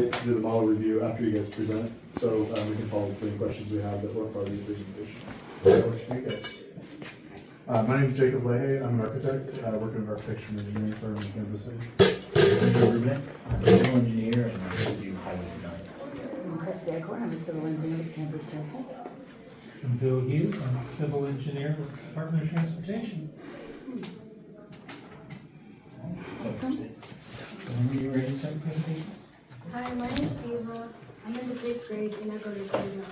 tonight to do the model review after you guys present, so we can follow up with any questions we have that weren't part of your presentation. That works for you guys. My name is Jacob Leahy. I'm an architect. I work in an architecture and engineering firm in Kansas City. I'm Joe Rubin. I'm a civil engineer and I do highway design. I'm Christy Acorn, I'm a civil engineer with Kansas State. I'm Bill Hughes, I'm a civil engineer with the Department of Transportation. Are you ready to start the presentation? Hi, my name is Eva. I'm in the 5th grade and I go to Cleveland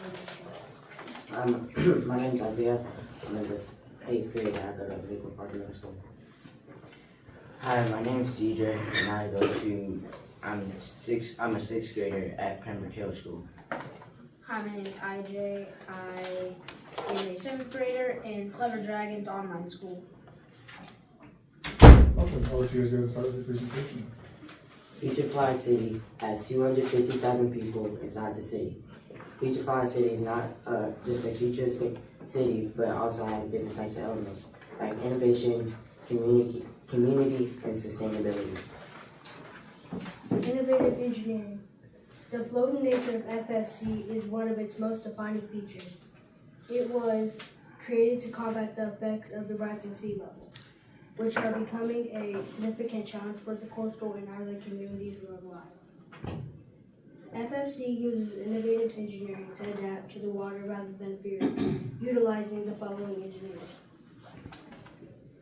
Elementary. My name is Isaiah. I'm in the 8th grade and I go to Lakewood Park Middle School. Hi, my name is CJ and I go to, I'm a 6th grader at Pembroke Hill School. Hi, my name is IJ. I am a 7th grader in Clever Dragons Online School. Welcome. I'll let you guys go and start with your presentation. Future Fly City has 250,000 people inside the city. Future Fly City is not just a futuristic city, but also has different types of elements like innovation, community, and sustainability. Innovative engineering. The floating nature of FFC is one of its most defining features. It was created to combat the effects of the rising sea levels, which are becoming a significant challenge for the coastal and island communities worldwide. FFC uses innovative engineering to adapt to the water rather than fear, utilizing the following engineers: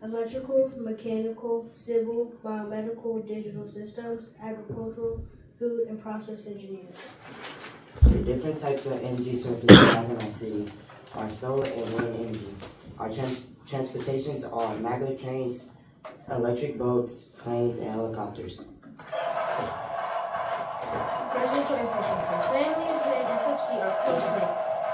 electrical, mechanical, civil, biomedical, digital systems, agricultural, food, and process engineers. The different types of energy sources we have in our city are solar and wind energy. Our transportations are maglev trains, electric boats, planes, and helicopters. Residential infrastructure. Families in FFC are close-knit.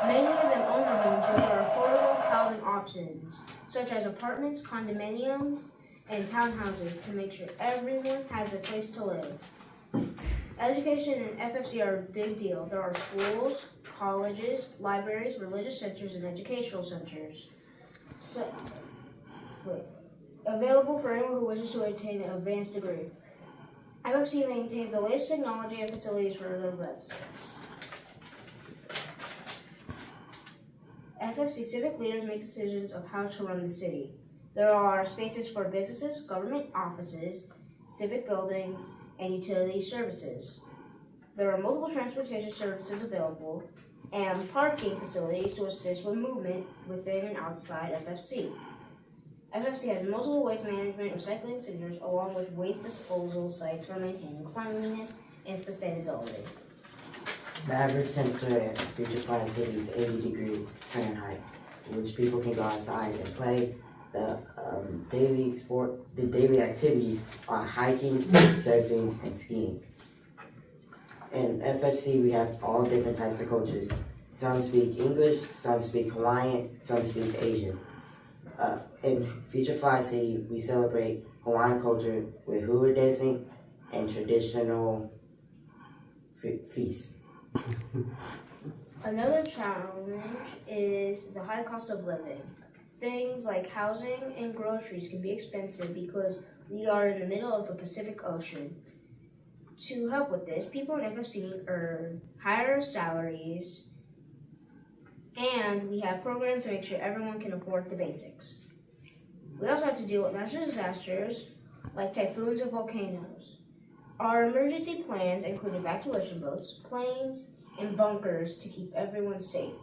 Many of them own their homes, which are affordable housing options, such as apartments, condominiums, and townhouses to make sure everyone has a place to live. Education in FFC are a big deal. There are schools, colleges, libraries, religious centers, and educational centers. Available for anyone who wishes to attain an advanced degree. FFC maintains the latest technology and facilities for their residents. FFC civic leaders make decisions of how to run the city. There are spaces for businesses, government offices, civic buildings, and utility services. There are multiple transportation services available and parking facilities to assist with movement within and outside FFC. FFC has multiple waste management recycling centers along with waste disposal sites for maintaining cleanliness and sustainability. The average temperature at Future Fly City is 80 degrees Fahrenheit, which people can go outside and play. The daily activities are hiking, surfing, and skiing. In FFC, we have all different types of cultures. Some speak English, some speak Hawaiian, some speak Asian. In Future Fly City, we celebrate Hawaiian culture with hula dancing and traditional feasts. Another challenge is the high cost of living. Things like housing and groceries can be expensive because we are in the middle of the Pacific Ocean. To help with this, people in FFC earn higher salaries, and we have programs to make sure everyone can afford the basics. We also have to deal with natural disasters like typhoons and volcanoes. Our emergency plans include evacuation boats, planes, and bunkers to keep everyone safe.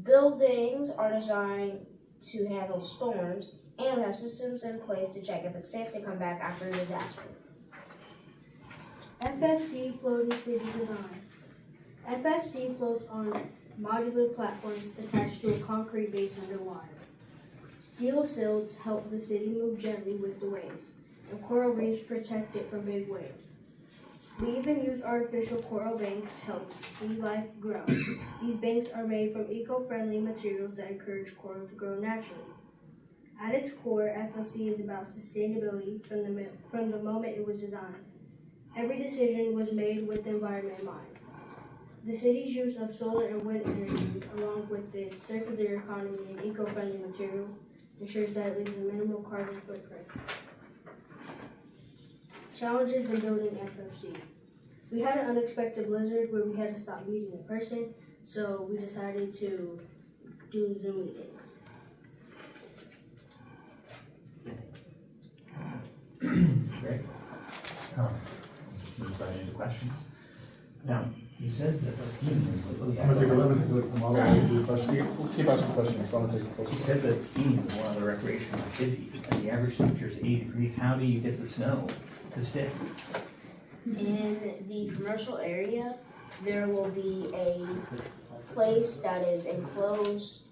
Buildings are designed to handle storms, and we have systems in place to check if it's safe to come back after a disaster. FFC Floating City Design. FFC floats on modular platforms attached to a concrete base underwater. Steel sills help the city move gently with the waves, and coral reefs protect it from big waves. We even use artificial coral banks to help sea life grow. These banks are made from eco-friendly materials that encourage coral to grow naturally. At its core, FLC is about sustainability from the moment it was designed. Every decision was made with the environment in mind. The city's use of solar and wind energy, along with its circular economy and eco-friendly materials, ensures that it leaves a minimal carbon footprint. Challenges in building FFC. we had an unexpected blizzard where we had to stop meeting in person, so we decided to do Zoom meetings. Great. Move right into questions. Now, you said that STEAM is. I'm gonna take a look at the model and do the question. Keep asking questions, so I'm gonna take a You question. said that STEAM is one of the recreational activities, and the average temperature is 80 degrees. How do you get the snow to stick? In the commercial area, there will be a place that is enclosed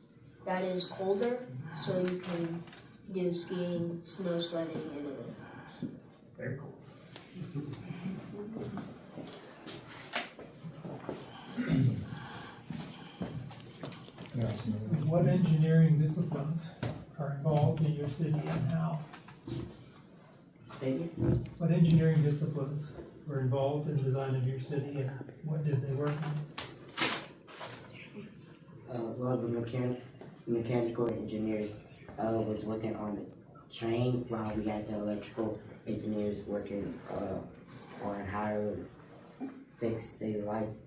that is colder, so you can do skiing, snow sledding, and other things. Very cool. What engineering disciplines are involved in your city and how? Say again? What engineering disciplines were involved in the design of your city and what did they work on? Well, the mechanical engineers was working on the train, while we had the electrical engineers working on how to fix the lights.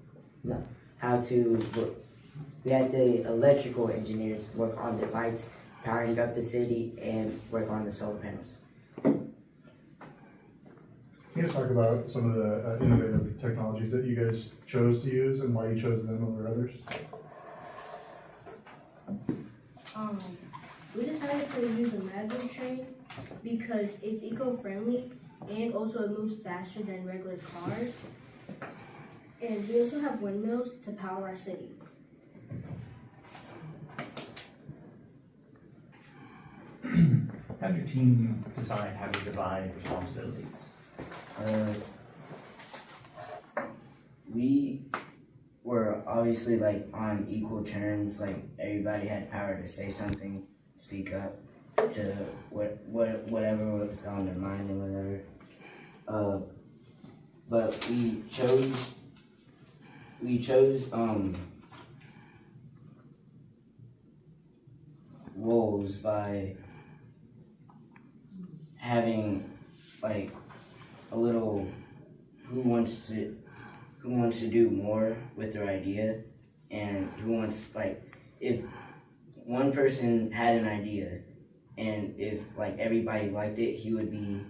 No, how to. We had the electrical engineers work on the lights, powering up the city, and work on the solar panels. Can you guys talk about some of the innovative technologies that you guys chose to use and why you chose them over others? We decided to use a maglev train because it's eco-friendly and also it moves faster than regular cars. And we also have windmills to power our city. How did your team decide how to divide responsibilities? We were obviously like on equal terms, like everybody had power to say something, speak up to whatever was on their mind and whatever. But we chose roles by having like a little who wants to do more with their idea, and who wants, like, if one person had an idea and if like everybody liked it, he would be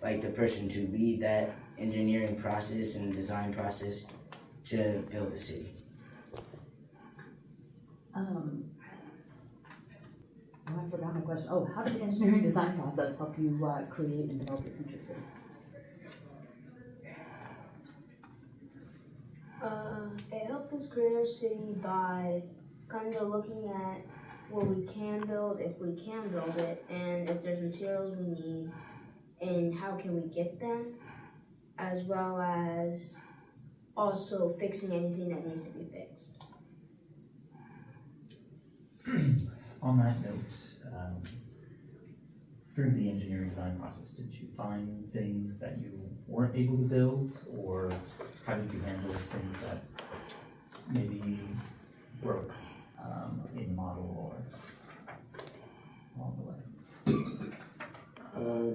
like the person to lead that engineering process and design process to build the city. I forgot my question. Oh, how did the engineering design process help you create and develop your future city? It helped us create our city by kind of looking at what we can build, if we can build it, and if there's materials we need, and how can we get them, as well as also fixing anything that needs to be fixed. On that note, through the engineering design process, did you find things that you weren't able to build, or how did you handle things that maybe broke in the model or along the way?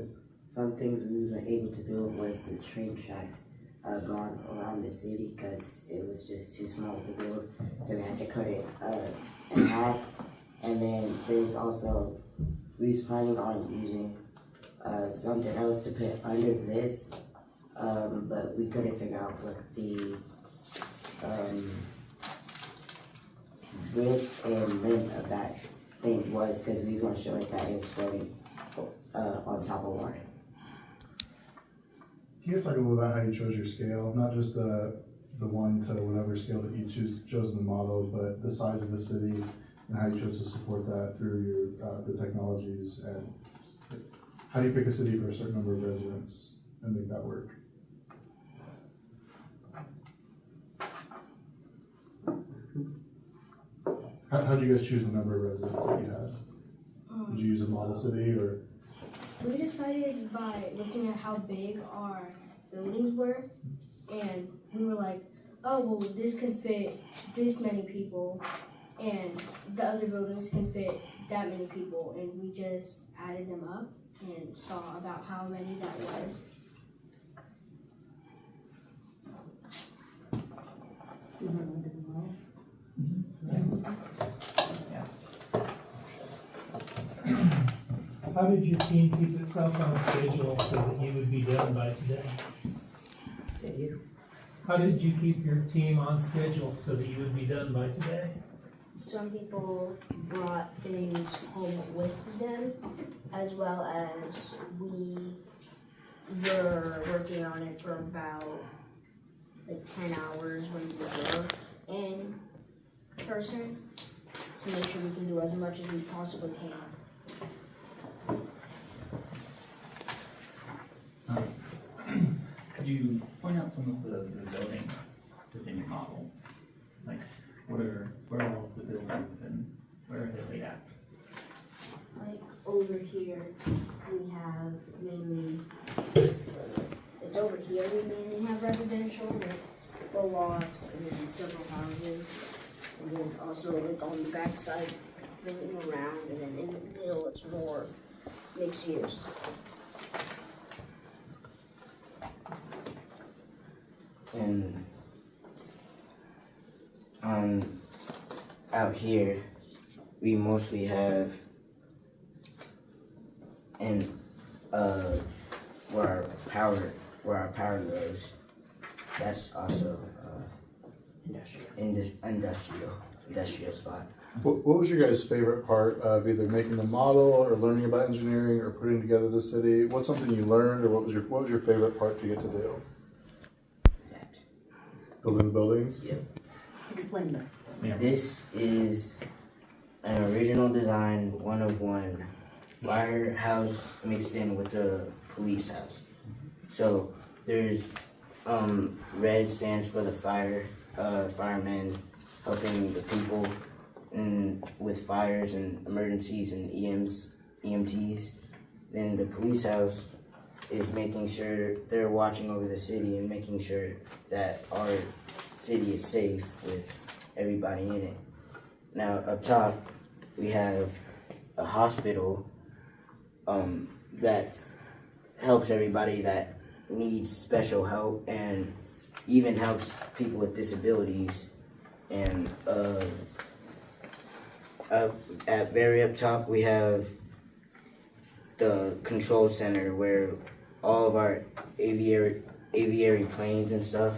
Some things we wasn't able to build was the train tracks going around the city because it was just too small to build, so we had to cut it in half. And then there's also, we was planning on using something else to put under this, but we couldn't figure out what the width and length of that thing was, because we was going to show it that it was floating on top of water. Can you guys talk a little about how you chose your scale, not just the 1 to whatever scale that you chose in the model, but the size of the city and how you chose to support that through your the technologies, and how do you pick a city for a certain number of residents and make that work? How did you guys choose the number of residents that you had? Did you use a model city, or? We decided by looking at how big our buildings were, and we were like, oh, well, this could fit this many people, and the other buildings can fit that many people, and we just added them up and saw about how many that was. How did your team keep itself on schedule so that you would be done by today? How did you keep your team on schedule so that you would be done by today? Some people brought things home with them, as well as we were working on it for about like 10 hours when we were in person to make sure we can do as much as we possibly can. Could you point out some of the zoning within your model? Like, where are all of the buildings and where are they laid out? Like over here, we have mainly, it's over here we mainly have residential with the lofts and then several houses. And then also like on the back side, bringing around, and then in the middle it's more mixed use. And out here, we mostly have where our power goes. That's also industrial spot. What was your guys' favorite part of either making the model or learning about engineering or putting together the city? What's something you learned, or what was your favorite part to get to do? That. Building the buildings? Yep. Explain this. This is an original design, one of one, firehouse mixed in with a police house. So there's red stands for the firemen helping the people with fires and emergencies and EMTs. Then the police house is making sure they're watching over the city and making sure that our city is safe with everybody in it. Now up top we have a hospital that helps everybody that needs special help and even helps people with disabilities. And very up top we have the control center where all of our aviary planes and stuff,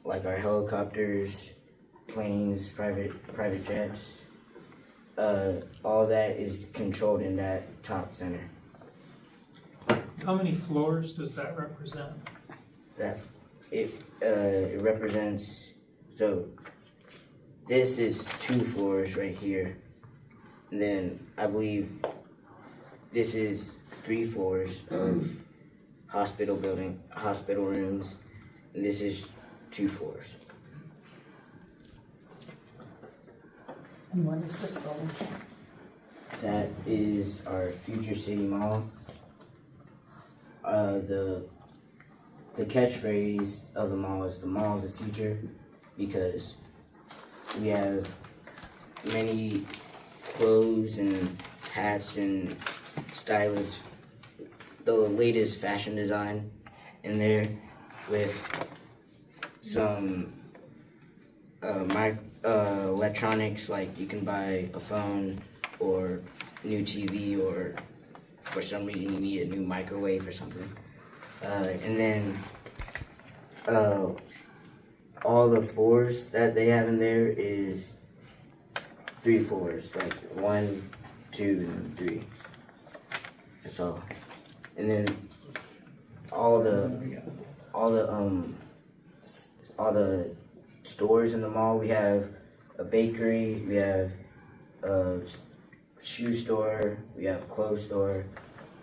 like our helicopters, planes, private jets, all that is controlled in that top center. How many floors does that represent? That it represents, so this is 2 floors right here, and then I believe this is 3 floors of hospital rooms, and this is 2 floors. And what is this building? That is our future city mall. The catchphrase of the mall is the mall of the future, because we have many clothes and hats and stylists, the latest fashion design in there, with some electronics, like you can buy a phone or new TV, or for some reason you need a new microwave or something. And then all the floors that they have in there is 3 floors, like 1, 2, and 3. That's all. And then all the stores in the mall, we have a bakery, we have a shoe store, we have a clothes store,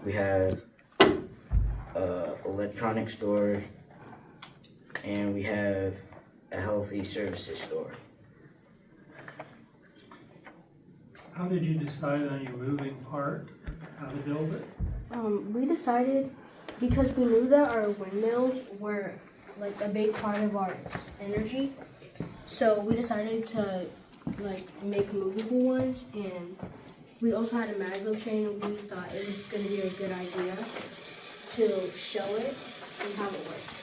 we have electronic store, and we have a healthy services store. How did you decide on your moving part, how to build it? We decided, because we knew that our windmills were like a big part of our energy, so we decided to like make movable ones, and we also had a maglev chain, and we thought it was going to be a good idea to show it and how it works.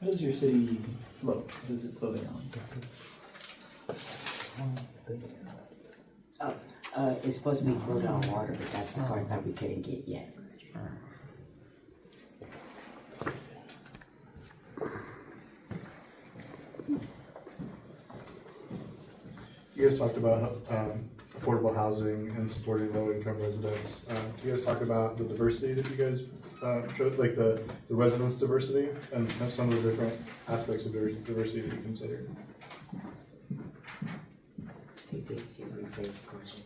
How does your city float? What is it floating on? It's supposed to be floating on water, but that's the part that we couldn't get yet. You guys talked about affordable housing and supporting low-income residents. Can you guys talk about the diversity that you guys showed, like the residence diversity and some of the different aspects of diversity that you consider? You could rephrase the question.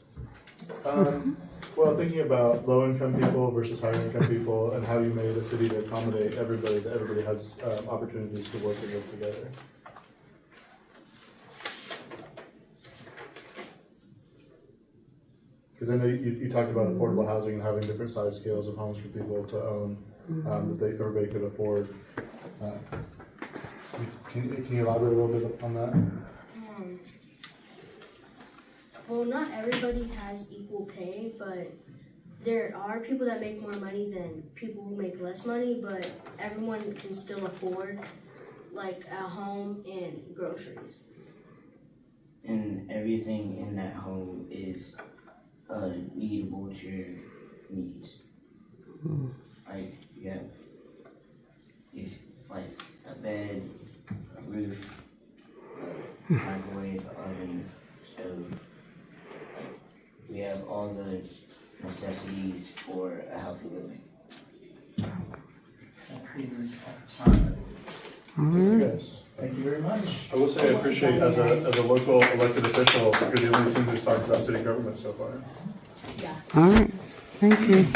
Well, thinking about low-income people versus higher-income people and how you made a city to accommodate everybody, that everybody has opportunities to work and live together. Because I know you talked about affordable housing and having different size scales of homes for people to own, that everybody could afford. Can you elaborate a little bit on that? Well, not everybody has equal pay, but there are people that make more money than people who make less money, but everyone can still afford like a home and groceries. And everything in that home is needable to your needs. Like you have like a bed, a roof, a microwave, oven, stove. We have all the necessities for a healthy living. That is our time. Thank you guys. Thank you very much. I will say I appreciate as a local elected official, you're the only team who's talked about city government so far. All right, thank you.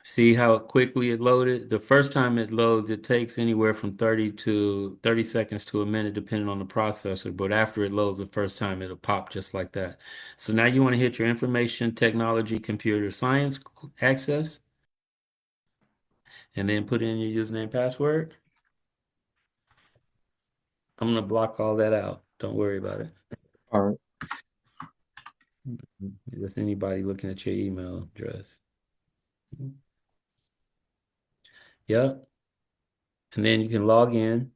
See how quickly it loaded? The first time it loads, it takes anywhere from 30 seconds to a minute, depending on the processor. But after it loads the first time, it'll pop just like that. So now you want to hit your information technology, computer science access, and then put in your username password. I'm going to block all that out. Don't worry about it. All right. With anybody looking at your email address. Yep. And then you can log in,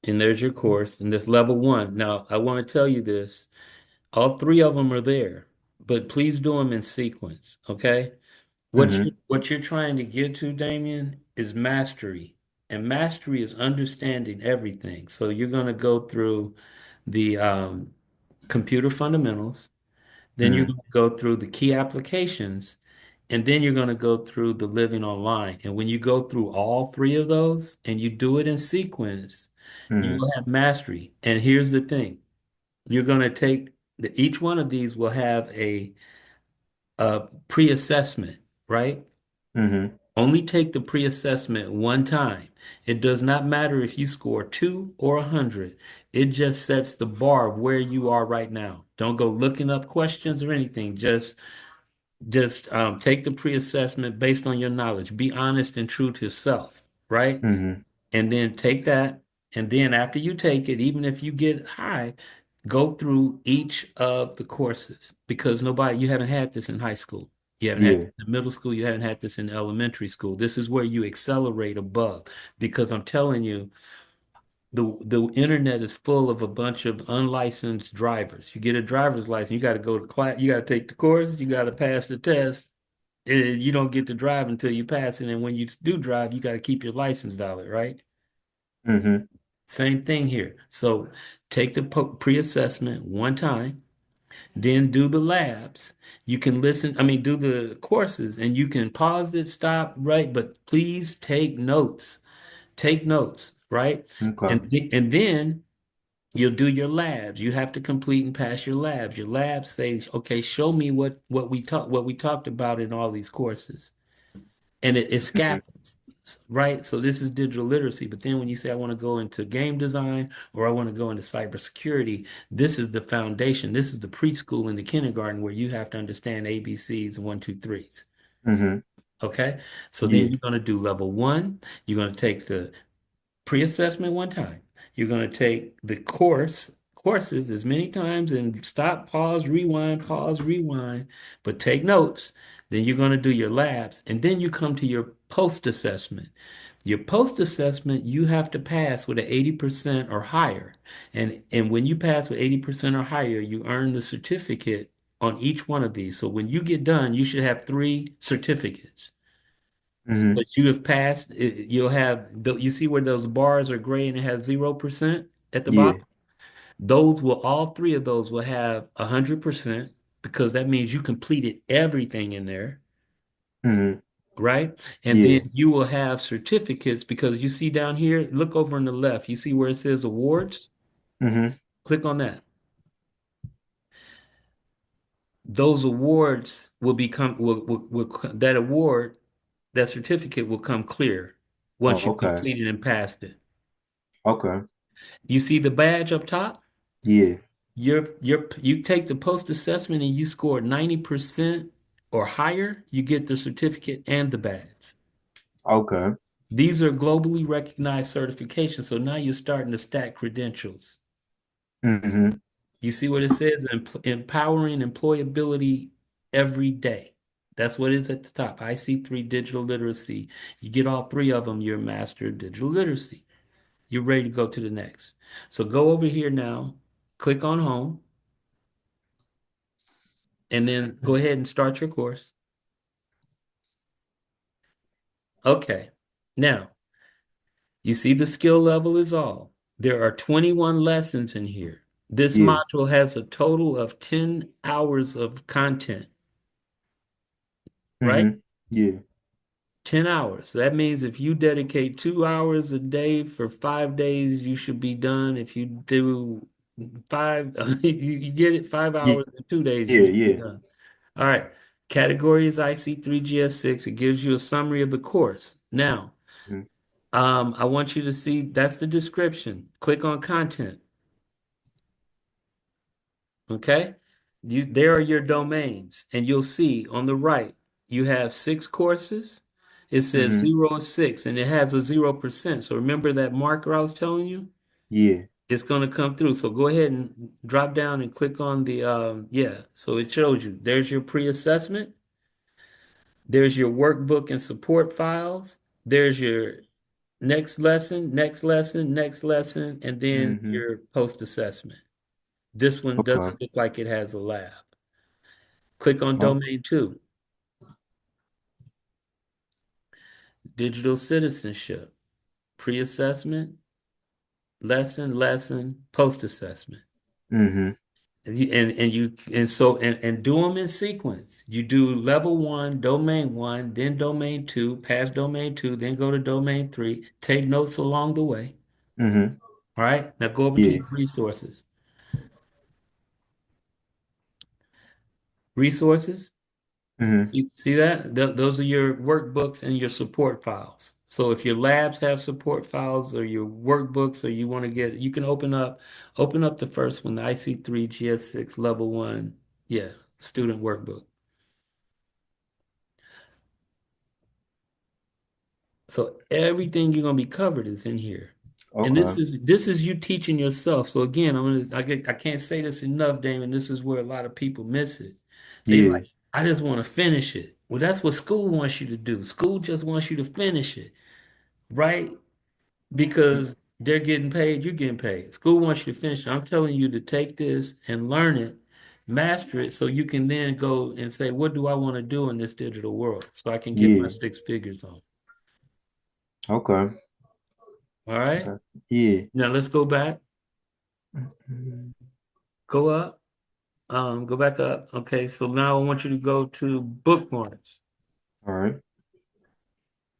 and there's your course, and this level 1. Now, I want to tell you this. All 3 of them are there, but please do them in sequence, okay? Mm-hmm. What you're trying to get to, Damien, is mastery. And mastery is understanding everything. So you're going to go through the computer fundamentals, then you're Mm-hmm. going to go through the key applications, and then you're going to go through the living online. And when you go through all 3 of those and you do it in sequence, you Mm-hmm. will have mastery. And here's the thing. You're going to take each one of these will have a pre-assessment, right? Mm-hmm. Only take the pre-assessment one time. It does not matter if you score 2 or 100. It just sets the bar of where you are right now. Don't go looking up questions or anything. Just take the pre-assessment based on your knowledge. Be honest and true to self, right? Mm-hmm. And then take that. And then after you take it, even if you get high, go through each of the courses because you haven't had this in high school. You haven't had Yeah. it in middle school. You haven't had this in elementary school. This is where you accelerate above because I'm telling you, the internet is full of a bunch of unlicensed drivers. You get a driver's license, you got to go to class, you got to take the course, you got to pass the test. You don't get to drive until you pass it, and when you do drive, you got to keep your license valid, right? Mm-hmm. Same thing here. So take the pre-assessment one time, then do the labs. You can listen, I mean, do the courses, and you can pause it, stop, right? But please take notes. Take notes, right? Okay. And then you'll do your labs. You have to complete and pass your labs. Your labs say, okay, show me what we talked about in all these courses. And it Mm-hmm. scaffolds, right? So this is digital literacy. But then when you say I want to go into game design or I want to go into cybersecurity, this is the foundation. This is the preschool and the kindergarten where you have to understand ABCs and one, two, threes. Mm-hmm. Okay. So then Yeah. you're going to do level 1. You're going to take the pre-assessment one time. You're going to take the courses as many times and stop, pause, rewind, but take notes. Then you're going to do your labs, and then you come to your post-assessment. Your post-assessment, you have to pass with an 80% or higher. And when you pass with 80% or higher, you earn the certificate on each one of these. So when you get done, you should have 3 certificates. Mm-hmm. But you have passed, you'll have, you see where those bars are gray and it has 0% at the Yeah. bottom? All 3 of those will have 100% because that means you completed everything in there, Mm-hmm. right? And Yeah. then you will have certificates because you see down here, look over on the left, you see where it says awards? Mm-hmm. Click on that. Those awards that certificate will come clear once Oh, you okay. completed and passed it. Okay. You see the badge up top? Yeah. you take the post assessment and you score 90% or higher, you get the certificate and the badge. Okay. These are globally recognized certifications, so now you're starting to stack credentials. Mm-hmm. You see what it says? Empowering employability every day. That's what it is at the top. IC3 digital literacy. You get all three of them, you're a master of digital literacy. You're ready to go to the next. So go over here now, click on home, and then go ahead and start your course. Okay. Now, you see the skill level is all. There are 21 lessons in here. This Yeah. module has a total of 10 hours of content, right? Mm-hmm. Yeah. 10 hours. That means if you dedicate 2 hours a day for 5 days, you should be done. If you do five, you get it, five Yeah. hours in 2 days, Yeah. you should be Yeah. done. All right. Category is IC3GS6. It gives you a summary of the course. Now, Mm-hmm. I want you to see that's the description. Click on content. Okay. There are your domains, and you'll see on the right, you have 6 courses. It says Mm-hmm. 0 of 6, and it has a 0%. So remember that marker I was telling you? Yeah. It's going to come through. So go ahead and drop down and click on the, yeah. So it shows you. There's your pre-assessment. There's your workbook and support files. There's your next lesson, next lesson, next lesson, and then Mm-hmm. your post-assessment. This one Okay. doesn't look like it has a lab. Click on Oh. domain 2, digital citizenship, pre-assessment, lesson, post-assessment. Mm-hmm. And do them in sequence. You do level 1, domain 1, then domain 2, pass domain 2, then go to domain 3. Take notes along the way. Mm-hmm. All right. Now go over to Yeah. your resources. Resources. Mm-hmm. You see that? Those are your workbooks and your support files. So if your labs have support files or your workbooks, or you want to get, you can open up the first one, the IC3 GS6 level 1, yeah, student workbook. So everything you're gonna be covered is in here. And Okay. this is you teaching yourself. So again, I can't say this enough, Damon. This is where a lot of people miss it. They Yeah. like, I just want to finish it. Well, that's what school wants you to do. School just wants you to finish it, right? Because they're getting paid, you're getting paid. School wants you to finish it. I'm telling you to take this and learn it, master it, so you can then go and say, what do I want to do in this digital world? So I can get my Yeah. 6 figures on. Okay. All right. Yeah. Now let's go back. Mhm. Go up. Go back up. Okay, so now I want you to go to bookmarks. All right.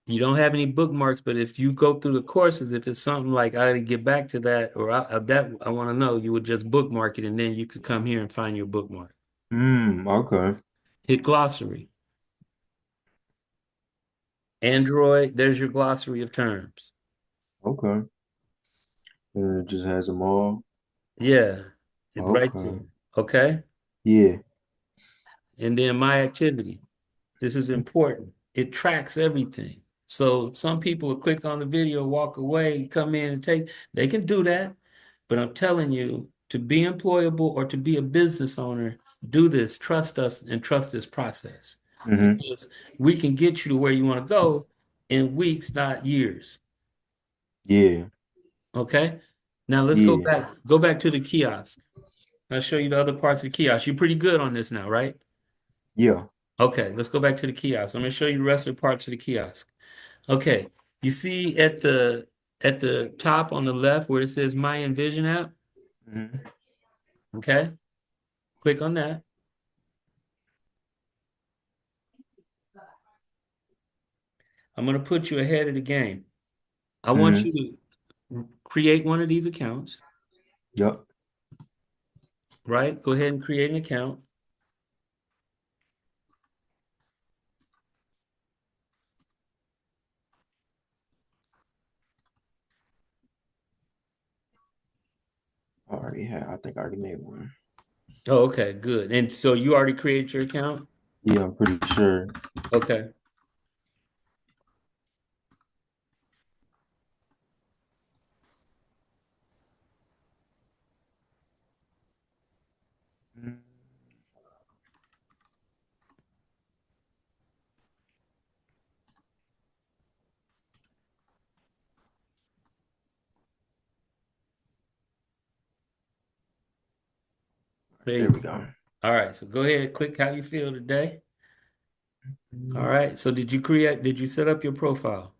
You don't have any bookmarks, but if you go through the courses, if it's something like I gotta get back to that, or that I want to know, you would just bookmark it, and then you could come here and find your bookmark. Okay. Hit glossary. Android, there's your glossary of terms. Okay. And it just has them all. Yeah, right Okay. there. Okay, Yeah. and then my activity. This is important. It tracks everything. So some people will click on the video, walk away, come in and they can do that. But I'm telling you, to be employable or to be a business owner, do this, trust us, and trust this process. Mm-hmm. Because we can get you to where you want to go in weeks, not years. Yeah. Okay? Now let's Yeah. go back to the kiosk. I'll show you the other parts of the kiosk. You're pretty good on this now, right? Yeah. Okay, let's go back to the kiosk. I'm going to show you the rest of the parts of the kiosk. Okay, you see at the top on the left where it says My Envision app? Mm-hmm. Okay, click on that. I'm going to put you ahead of the game. I want Mm-hmm. you to create one of these accounts, Yep. right? Go ahead and create an account. Already I think I already made one. Oh, okay, good. And so you already created your account? Yeah, I'm pretty sure. Okay. There There you we go. go. All right, so go ahead, click how you feel today. All right, so did you set up your profile?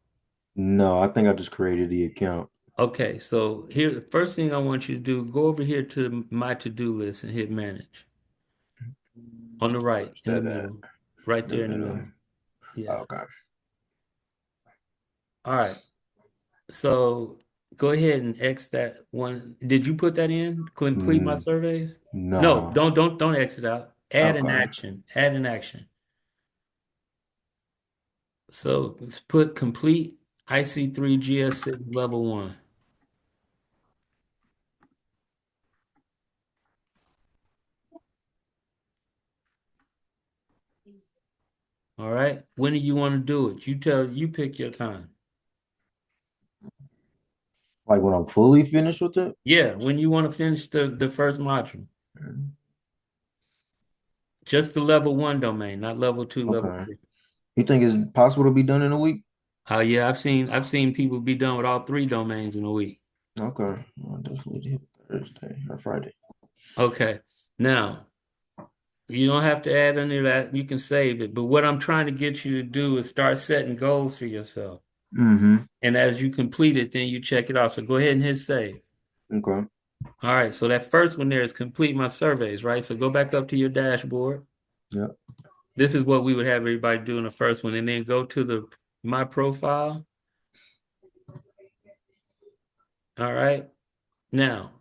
No, I think I just created the account. Okay, so here, the first thing I want you to do, go over here to my to-do list and hit manage. On the right, Where's in the that at? middle, right In the there in the middle. middle. Yeah. Okay. All right. So go ahead and X that one. Did you put that in? Complete my Mm, surveys? No, no. don't exit out. Add an Okay. action. Add an action. So let's put complete IC3 GS6 level 1. All right. When do you want to do it? You pick your time. Like when I'm fully finished with it? Yeah, when you want to finish the first module. Just the level 1 domain, not level 2, level Okay. 3. You think it's possible to be done in a week? Oh yeah, I've seen people be done with all 3 domains in a week. Okay. I'll definitely hit Thursday or Friday. Okay. Now, you don't have to add any of that. You can save it. But what I'm trying to get you to do is start setting goals for yourself. Mm-hmm. And as you complete it, then you check it off. So go ahead and hit save. Okay. All right. So that first one there is complete my surveys, right? So go back up to your dashboard. Yep. This is what we would have everybody do in the first one. And then go to the my profile. All right. Now,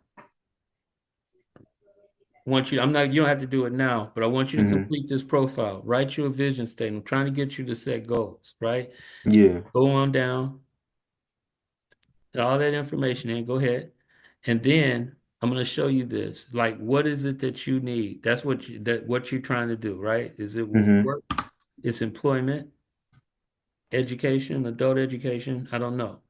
you don't have to do it now, but I want you to Mm-hmm. complete this profile. Write you a vision statement. I'm trying to get you to set goals, right? Yeah. Go on down. All that information in, go ahead. And then I'm going to show you this. Like, what is it that you need? That's what you're trying to do, right? Is it Mm-hmm. work? It's employment, education, adult education. I don't know.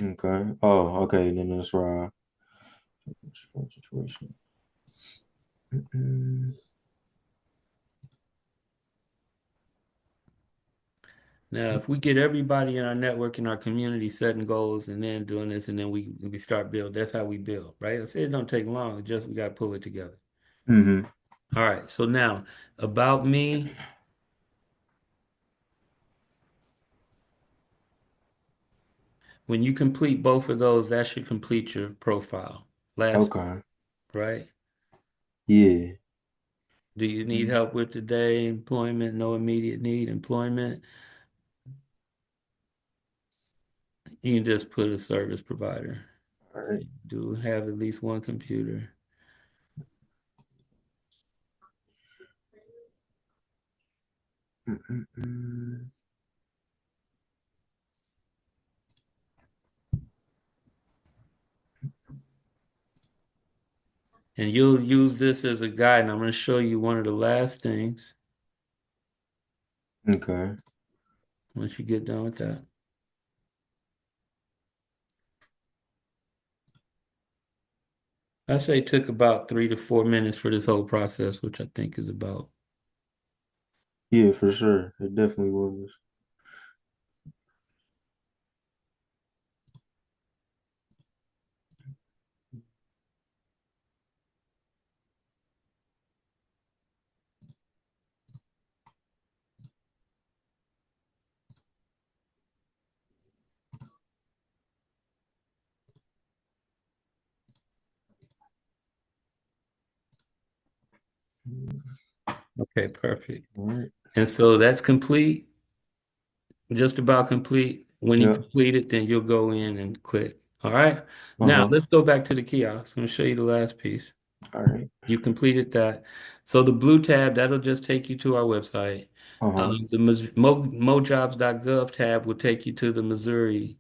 Okay. Oh, okay. Then that's right. Situation. Mm-mm. Now, if we get everybody in our network, in our community setting goals and then doing this, and then we start build, that's how we build, right? I said it don't take long, just we got to pull it together. Mm-hmm. All right. So now about me, when you complete both of those, that should complete your profile. Last, Okay. right? Yeah. Do you need help with today? Employment, no immediate need. Employment, you can just put a service provider. All right. Do have at least one computer. Mm-mm-mm. And you'll use this as a guide. And I'm going to show you one of the last things Okay. once you get done with that. I say it took about 3 to 4 minutes for this whole process, which I think is about. Yeah, for sure. It definitely was. Okay, perfect. All right. And so that's complete, just about complete. When you Yep. complete it, then you'll go in and click. All right. Now Uh-huh. let's go back to the kiosk. I'm going to show you the last piece. All right. You completed that. So the blue tab, that'll just take you to our website. Uh-huh. The mojobs.gov tab will take you to the Missouri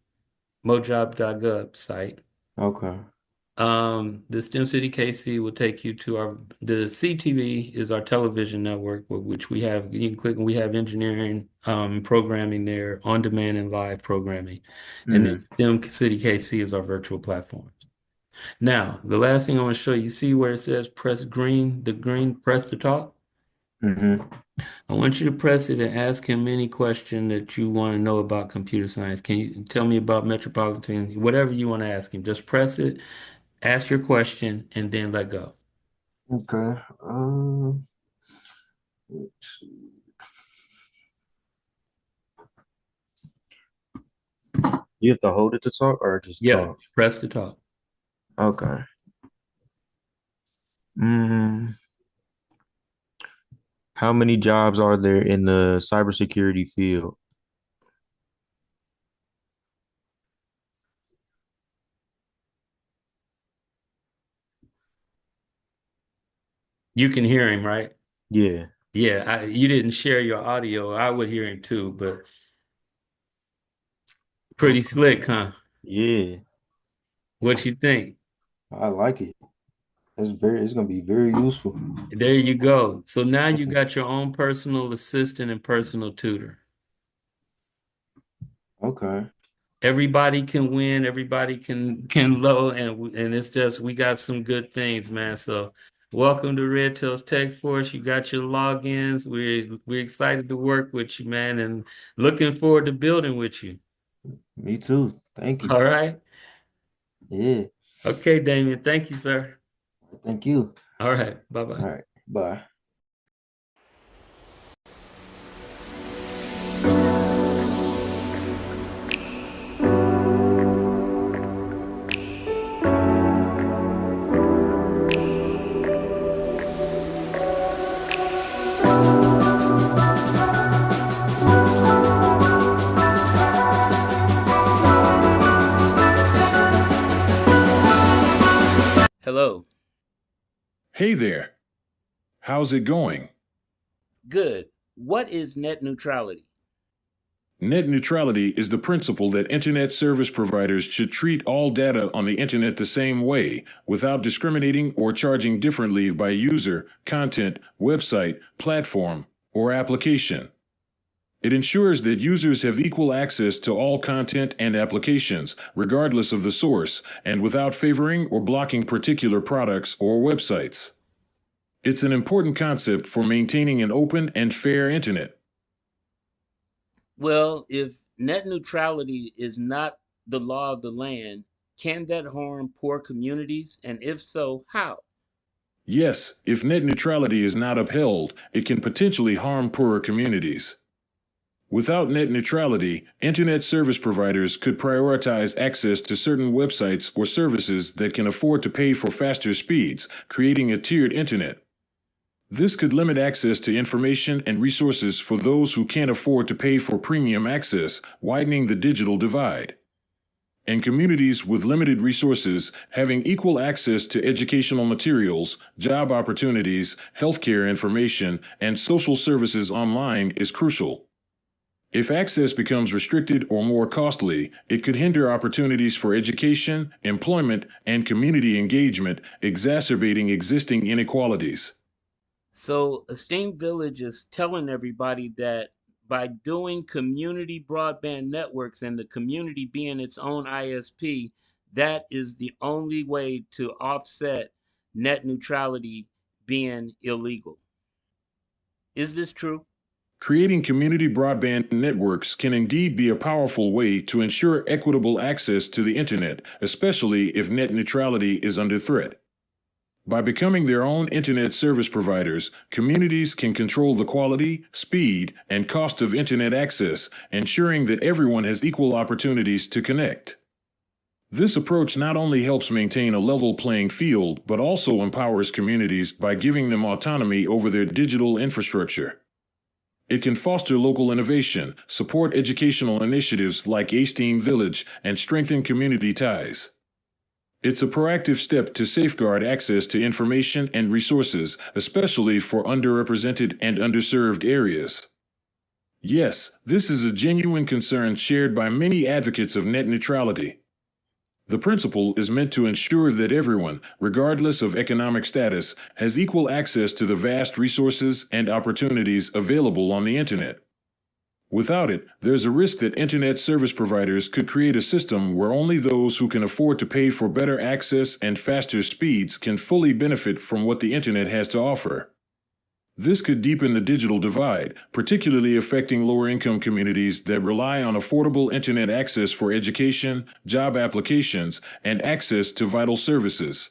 mojobs.gov site. Okay. The STEM City KC will take you to the CTV is our television network, which we have, you can click and we have engineering, programming there, on demand and live programming. And then STEM City KC is our virtual platform. Now, the last thing I want to show you, see where it says press green, press to talk? I want you to press it and ask him any question that you want to know about computer science. Can you tell me about metropolitan, whatever you want to ask him, just press it, ask your question, and then let go. Okay. Let's see. You have to hold it to talk or just Yeah, talk? press to talk. Okay. How many jobs are there in the cybersecurity field? You can hear him, right? Yeah. Yeah, you didn't share your audio. I would hear him too, but pretty Okay. slick, huh? Yeah. What you think? I like it. It's gonna be very useful. There you go. So now you got your own personal assistant and personal tutor. Okay. Everybody can win, everybody can load, and it's just we got some good things, man. So welcome to Red Tails Tech Force. You got your logins. We're excited to work with you, man, and looking forward to building with you. Me too. Thank you. All right. Yeah. Okay, Damien. Thank you, sir. Thank you. All right. All Bye-bye. right. Bye. Hello. Hey there. How's it going? Good. What is net neutrality? Net neutrality is the principle that internet service providers should treat all data on the internet the same way, without discriminating or charging differently by user, content, website, platform, or application. It ensures that users have equal access to all content and applications, regardless of the source, and without favoring or blocking particular products or websites. It's an important concept for maintaining an open and fair internet. Well, if net neutrality is not the law of the land, can that harm poor communities? And if so, how? Yes, if net neutrality is not upheld, it can potentially harm poorer communities. Without net neutrality, internet service providers could prioritize access to certain websites or services that can afford to pay for faster speeds, creating a tiered internet. This could limit access to information and resources for those who can't afford to pay for premium access, widening the digital divide. In communities with limited resources, having equal access to educational materials, job opportunities, healthcare information, and social services online is crucial. If access becomes restricted or more costly, it could hinder opportunities for education, employment, and community engagement, exacerbating existing inequalities. So, aSTEAM Village is telling everybody that by doing community broadband networks and the community being its own ISP, that is the only way to offset net neutrality being illegal. Is this true? Creating community broadband networks can indeed be a powerful way to ensure equitable access to the internet, especially if net neutrality is under threat. By becoming their own internet service providers, communities can control the quality, speed, and cost of internet access, ensuring that everyone has equal opportunities to connect. This approach not only helps maintain a level playing field, but also empowers communities by giving them autonomy over their digital infrastructure. It can foster local innovation, support educational initiatives like aSTEAM Village, and strengthen community ties. It's a proactive step to safeguard access to information and resources, especially for underrepresented and underserved areas. Yes, this is a genuine concern shared by many advocates of net neutrality. The principle is meant to ensure that everyone, regardless of economic status, has equal access to the vast resources and opportunities available on the internet. Without it, there's a risk that internet service providers could create a system where only those who can afford to pay for better access and faster speeds can fully benefit from what the internet has to offer. This could deepen the digital divide, particularly affecting lower-income communities that rely on affordable internet access for education, job applications, and access to vital services.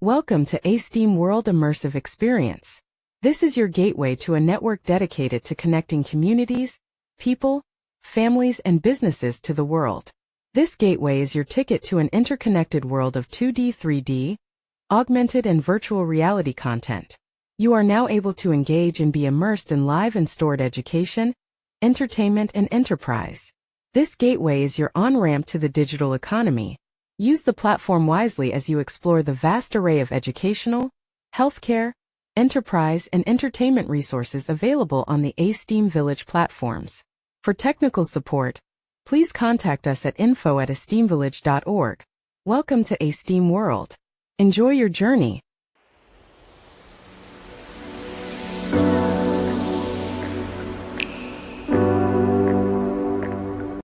Welcome to aSTEAM World Immersive Experience. This is your gateway to a network dedicated to connecting communities, people, families, and businesses to the world. This gateway is your ticket to an interconnected world of 2D, 3D, augmented and virtual reality content. You are now able to engage and be immersed in live and stored education, entertainment, and enterprise. This gateway is your on-ramp to the digital economy. Use the platform wisely as you explore the vast array of educational, healthcare, enterprise, and entertainment resources available on the aSTEAM Village platforms. For technical support, please contact us at info@asteamvillage.org. Welcome to aSTEAM World. Enjoy your journey.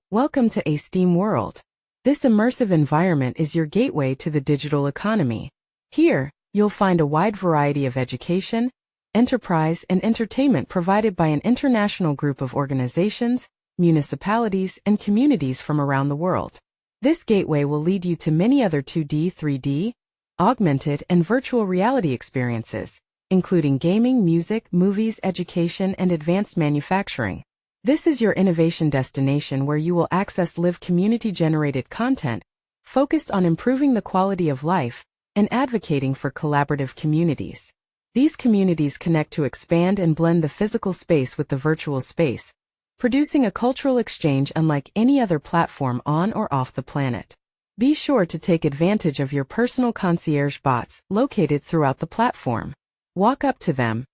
Welcome to aSTEAM World. This immersive environment is your gateway to the digital economy. Here, you'll find a wide variety of education, enterprise, and entertainment provided by an international group of organizations, municipalities, and communities from around the world. This gateway will lead you to many other 2D, 3D, augmented, and virtual reality experiences, including gaming, music, movies, education, and advanced manufacturing. This is your innovation destination where you will access live community-generated content focused on improving the quality of life and advocating for collaborative communities. These communities connect to expand and blend the physical space with the virtual space, producing a cultural exchange unlike any other platform on or off the planet. Be sure to take advantage of your personal concierge bots located throughout the platform. Walk up to them,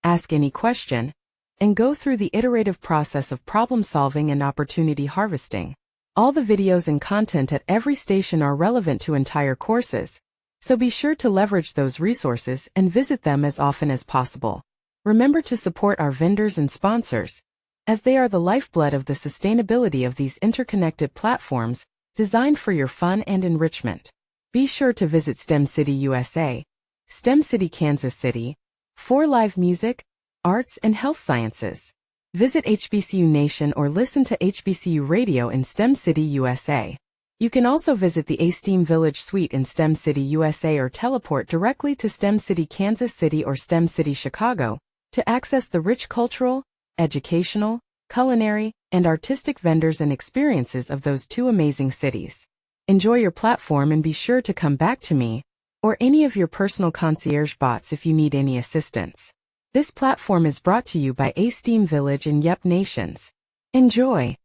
ask any question, and go through the iterative process of problem solving and opportunity harvesting. All the videos and content at every station are relevant to entire courses, so be sure to leverage those resources and visit them as often as possible. Remember to support our vendors and sponsors, as they are the lifeblood of the sustainability of these interconnected platforms designed for your fun and enrichment. Be sure to visit STEM City USA, STEM City Kansas City, for live music, arts, and health sciences. Visit HBCU Nation or listen to HBCU Radio in STEM City USA. You can also visit the aSTEAM Village Suite in STEM City USA or teleport directly to STEM City Kansas City or STEM City Chicago to access the rich cultural, educational, culinary, and artistic vendors and experiences of those two amazing cities. Enjoy your platform and be sure to come back to me or any of your personal concierge bots if you need any assistance. This platform is brought to you by aSTEAM Village and Yep Nations. Enjoy!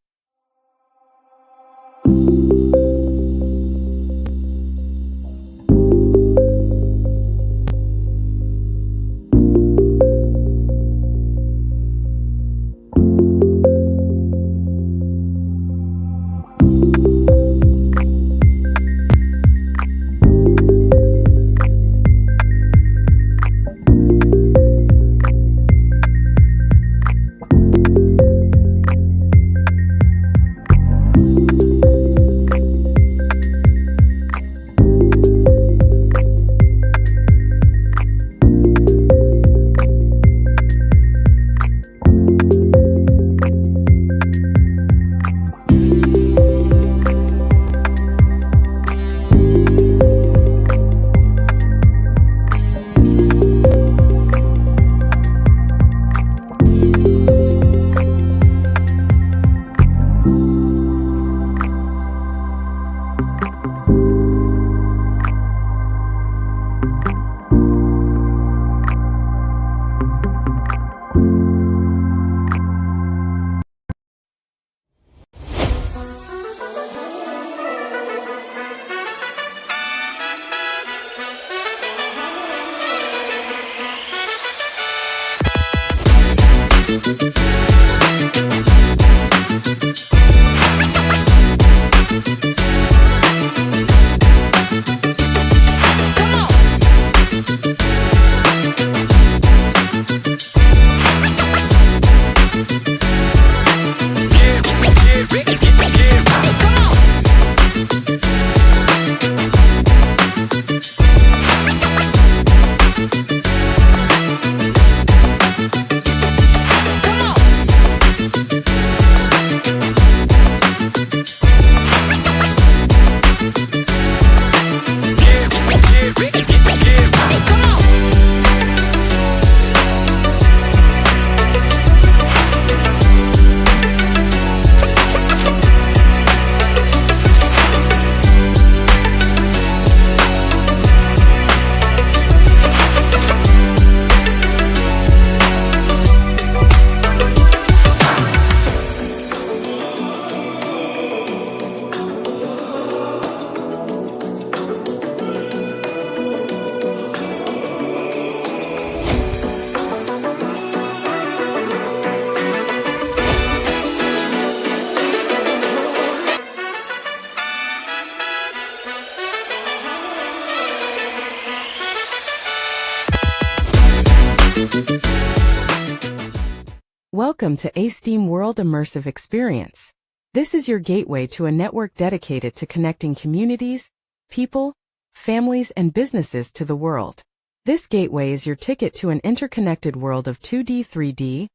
Welcome to aSTEAM World Immersive Experience. This is your gateway to a network dedicated to connecting communities, people, families, and businesses to the world. This gateway is your ticket to an interconnected world of 2D, 3D,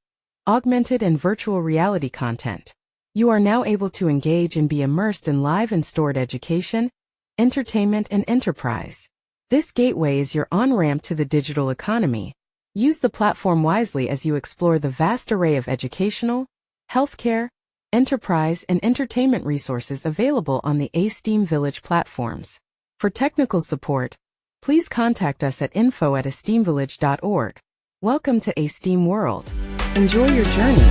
augmented and virtual reality content. You are now able to engage and be immersed in live and stored education, entertainment, and enterprise. This gateway is your on-ramp to the digital economy. Use the platform wisely as you explore the vast array of educational, healthcare, enterprise, and entertainment resources available on the aSTEAM Village platforms. For technical support, please contact us at info@asteamvillage.org. Welcome to aSTEAM World. Enjoy your journey.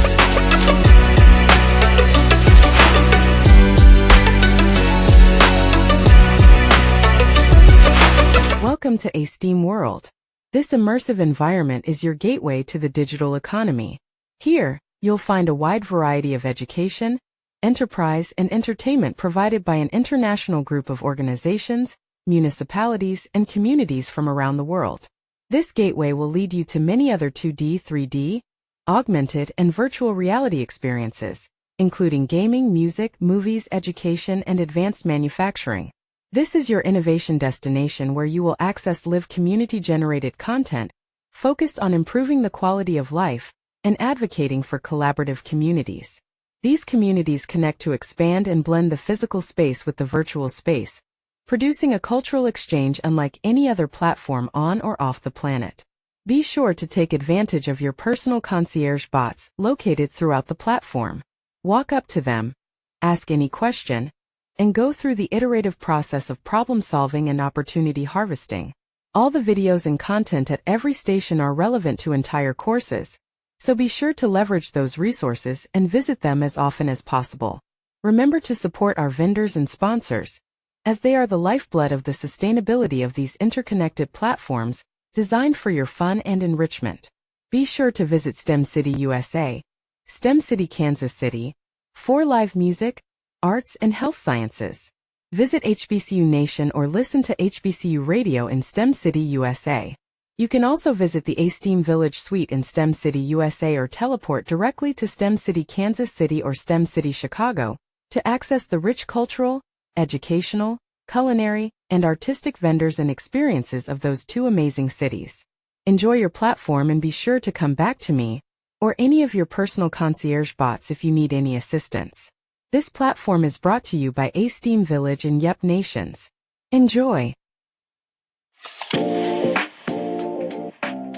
Welcome to aSTEAM World. This immersive environment is your gateway to the digital economy. Here, you'll find a wide variety of education, enterprise, and entertainment provided by an international group of organizations, municipalities, and communities from around the world. This gateway will lead you to many other 2D, 3D, augmented, and virtual reality experiences, including gaming, music, movies, education, and advanced manufacturing. This is your innovation destination where you will access live community-generated content focused on improving the quality of life and advocating for collaborative communities. These communities connect to expand and blend the physical space with the virtual space, producing a cultural exchange unlike any other platform on or off the planet. Be sure to take advantage of your personal concierge bots located throughout the platform. Walk up to them, ask any question, and go through the iterative process of problem solving and opportunity harvesting. All the videos and content at every station are relevant to entire courses, so be sure to leverage those resources and visit them as often as possible. Remember to support our vendors and sponsors, as they are the lifeblood of the sustainability of these interconnected platforms designed for your fun and enrichment. Be sure to visit STEM City USA, STEM City Kansas City, for live music, arts, and health sciences. Visit HBCU Nation or listen to HBCU Radio in STEM City USA. You can also visit the aSTEAM Village Suite in STEM City USA or teleport directly to STEM City Kansas City or STEM City Chicago to access the rich cultural, educational, culinary, and artistic vendors and experiences of those two amazing cities. Enjoy your platform and be sure to come back to me or any of your personal concierge bots if you need any assistance. This platform is brought to you by aSTEAM Village and Yep Nations. Enjoy!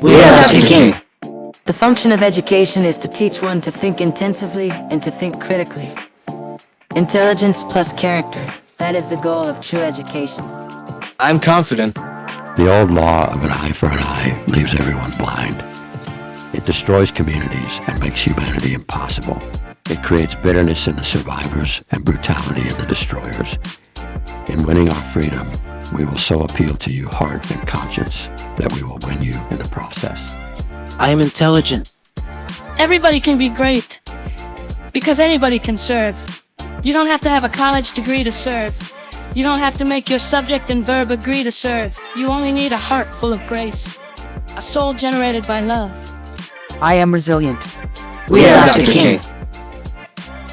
We are Dr. King. The function of education is to teach one to think intensively and to think critically. Intelligence plus character, that is the goal of true education. I'm confident. The old law of an eye for an eye leaves everyone blind. It destroys communities and makes humanity impossible. It creates bitterness in the survivors and brutality in the destroyers. In winning our freedom, we will so appeal to you heart and conscience that we will win you in the process. I am intelligent. Everybody can be great, because anybody can serve. You don't have to have a college degree to serve. You don't have to make your subject and verb agree to serve. You only need a heart full of grace, a soul generated by love. I am resilient. We are Dr. King.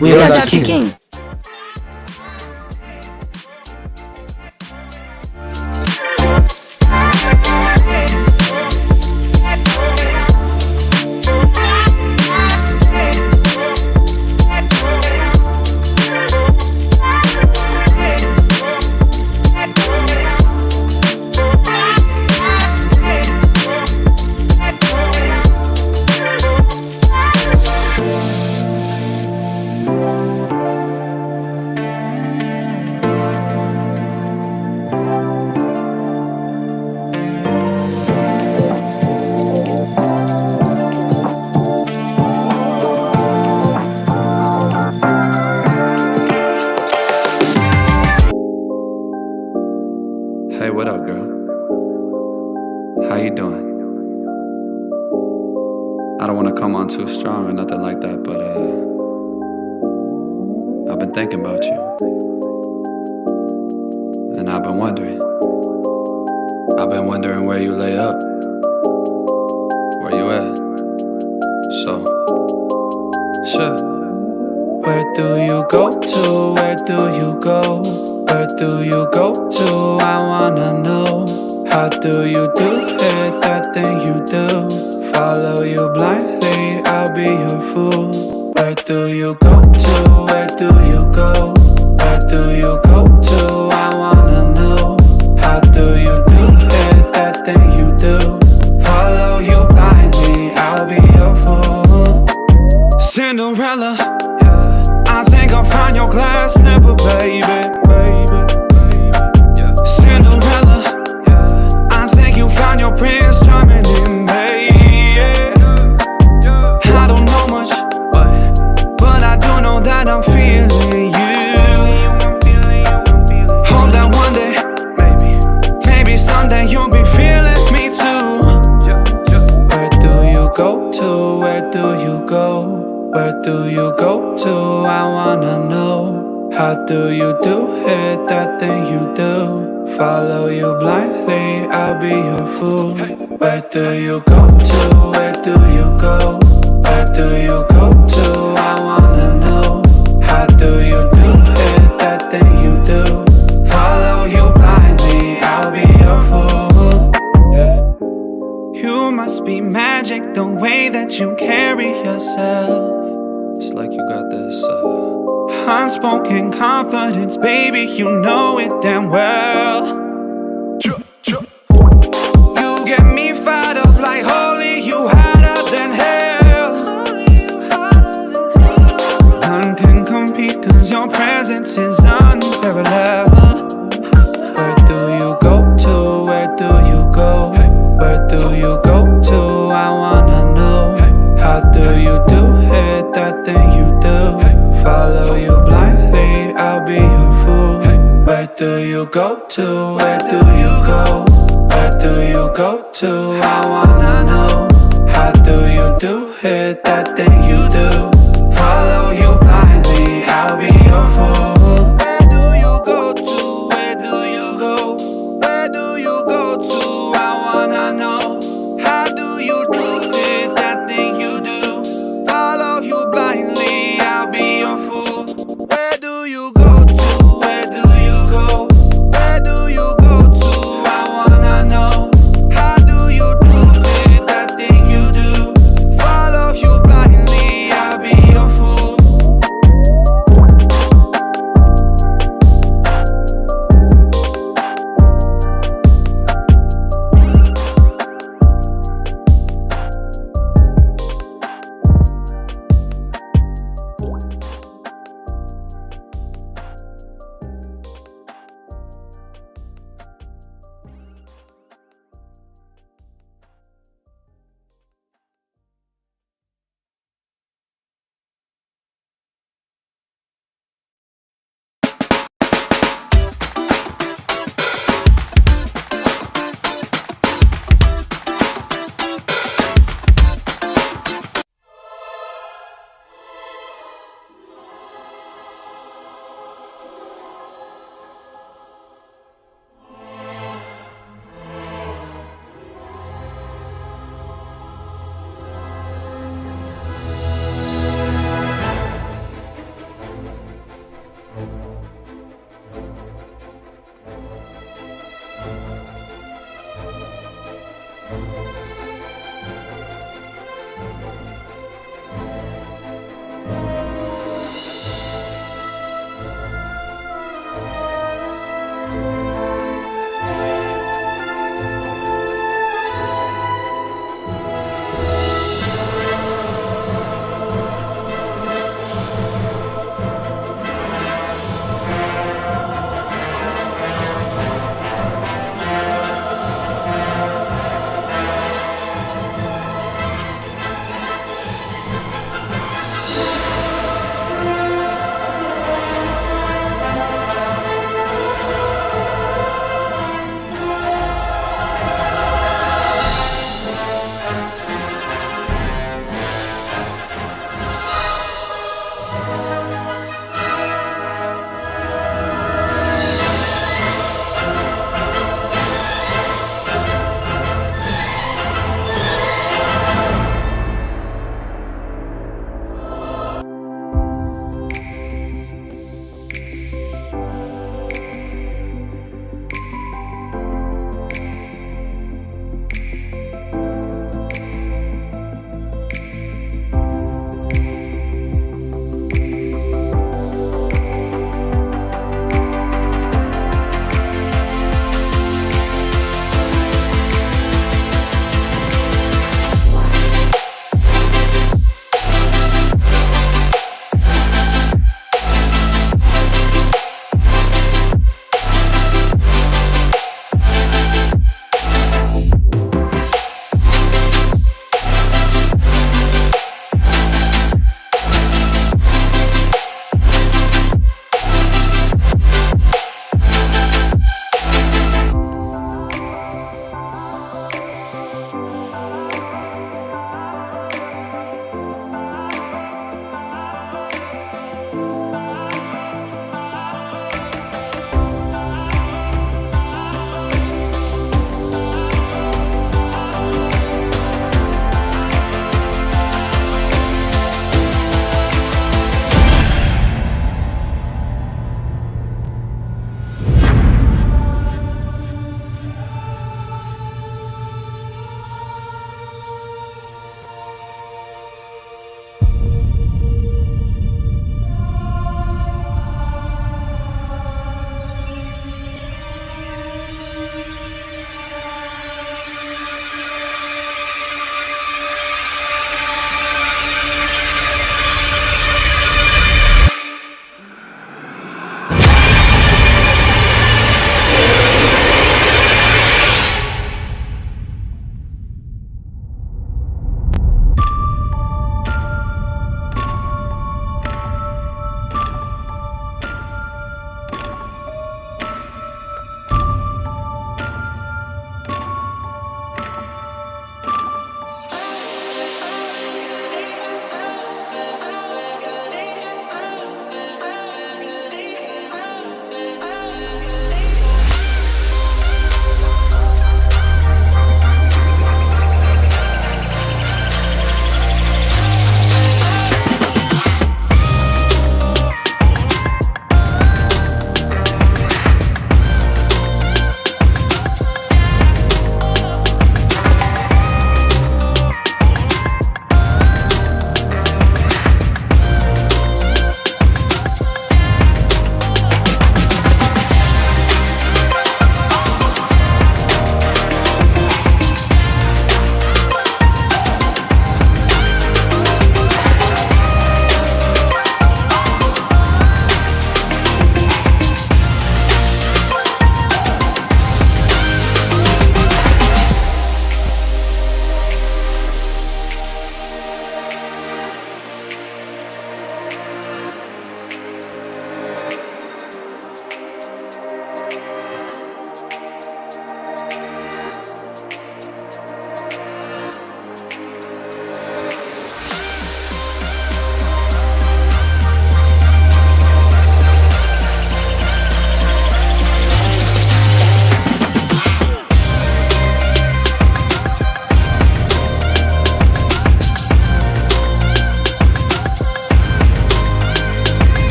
We are Dr. King. Hey, what up, girl? How you doing? I don't want to come on too strong or nothing like that, but I've been thinking about you. And I've been wondering where you lay up. Where you at? So, sure. Where do you go to? Where do you go? Where do you go to? I wanna know. How do you do it, that thing you do? Follow you blindly, I'll be your fool. Where do you go to? Where do you go? Where do you go to? I wanna know. How do you do it, that thing you do? Follow you blindly, I'll be your fool. Cinderella, I think I'll find your glass slipper, baby. Cinderella, I think you found your prince charming in me. I don't know much, but I do know that I'm feeling you. to? I wanna know. How do you do it, that thing you do? Follow you blindly, I'll be your fool. Where do you go to? Where do you go? Where do you go to? I wanna know. How do you do it, that thing you do? Follow you blindly, I'll be your fool. Yeah. You must be magic, the way that you carry yourself. It's like you got this, unspoken confidence, baby, you know it damn well. You get me fired up like holy, you hotter than hell. None can compete, cause your presence is unparalleled. Where do you go to? Where do you go? Where do you go to? I wanna know. How do you do it, that thing you do? Follow you blindly, I'll be your fool. Where do you go to? Where do you go? Where do you go to? I wanna know. How do you do it, that thing you do? Follow you blindly, I'll be your fool. Where do you go to? Where do you go? Where do you go to? I wanna know. How do you do it, that thing you do? Follow you blindly, I'll be your fool. Where do you go to? Where do you go? Where do you go to? I wanna know. How do you do it, that thing you do? Follow you blindly, I'll be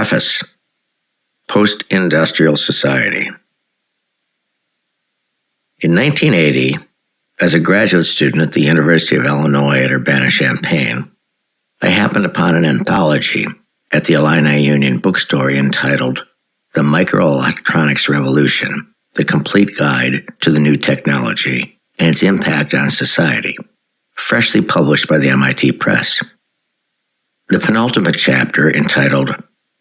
Preface. Post-Industrial Society. In 1980, as a graduate student at the University of Illinois at Urbana-Champaign, I happened upon an anthology at the Illini Union bookstore entitled The Microelectronics Revolution, The Complete Guide to the New Technology and Its Impact on Society, freshly published by the MIT Press. The penultimate chapter, entitled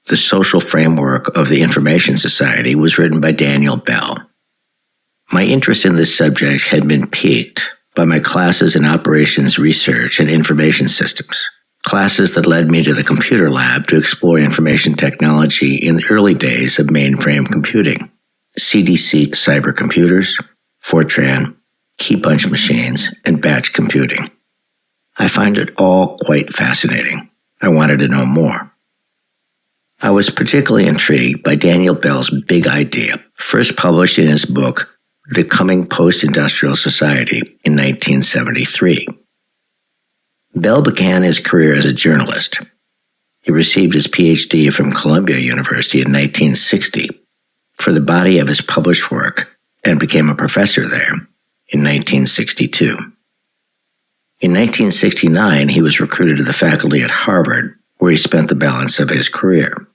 The Social Framework of the Information Society, was written by Daniel Bell. My interest in this subject had been piqued by my classes in operations research and information systems, classes that led me to the computer lab to explore information technology in the early days of mainframe computing, CDC cybercomputers, Fortran, key punch machines, and batch computing. I find it all quite fascinating. I wanted to know more. I was particularly intrigued by Daniel Bell's big idea, first published in his book, The Coming Post-Industrial Society in 1973. Bell began his career as a journalist. He received his PhD from Columbia University in 1960 for the body of his published work and became a professor there in 1962. In 1969, he was recruited to the faculty at Harvard, where he spent the balance of his career.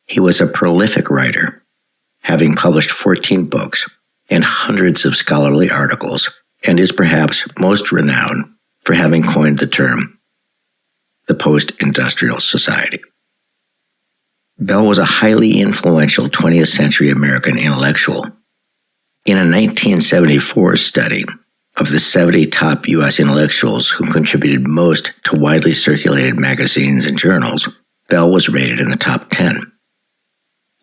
He was a prolific writer, having published 14 books and hundreds of scholarly articles, and is perhaps most renowned for having coined the term the post-industrial society. Bell was a highly influential 20th century American intellectual. In a 1974 study of the 70 top U.S. intellectuals who contributed most to widely circulated magazines and journals, Bell was rated in the top 10.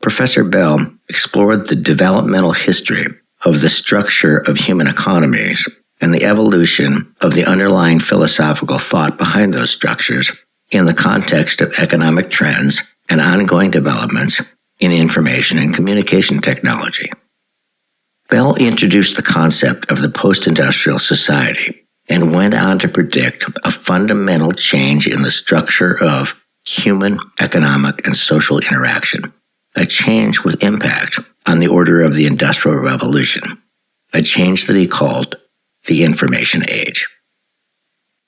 Professor Bell explored the developmental history of the structure of human economies and the evolution of the underlying philosophical thought behind those structures in the context of economic trends and ongoing developments in information and communication technology. Bell introduced the concept of the post-industrial society and went on to predict a fundamental change in the structure of human, economic, and social interaction, a change with impact on the order of the Industrial Revolution, a change that he called the Information Age.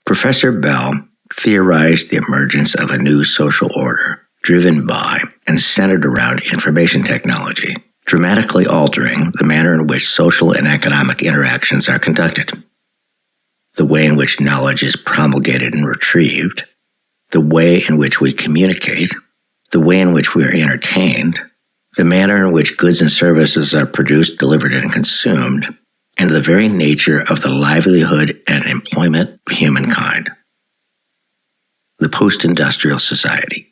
Professor Bell theorized the emergence of a new social order driven by and centered around information technology, dramatically altering the manner in which social and economic interactions are conducted, the way in which knowledge is promulgated and retrieved, the way in which we communicate, the way in which we are entertained, the manner in which goods and services are produced, delivered, and consumed, and the very nature of the livelihood and employment of humankind. The post-industrial society.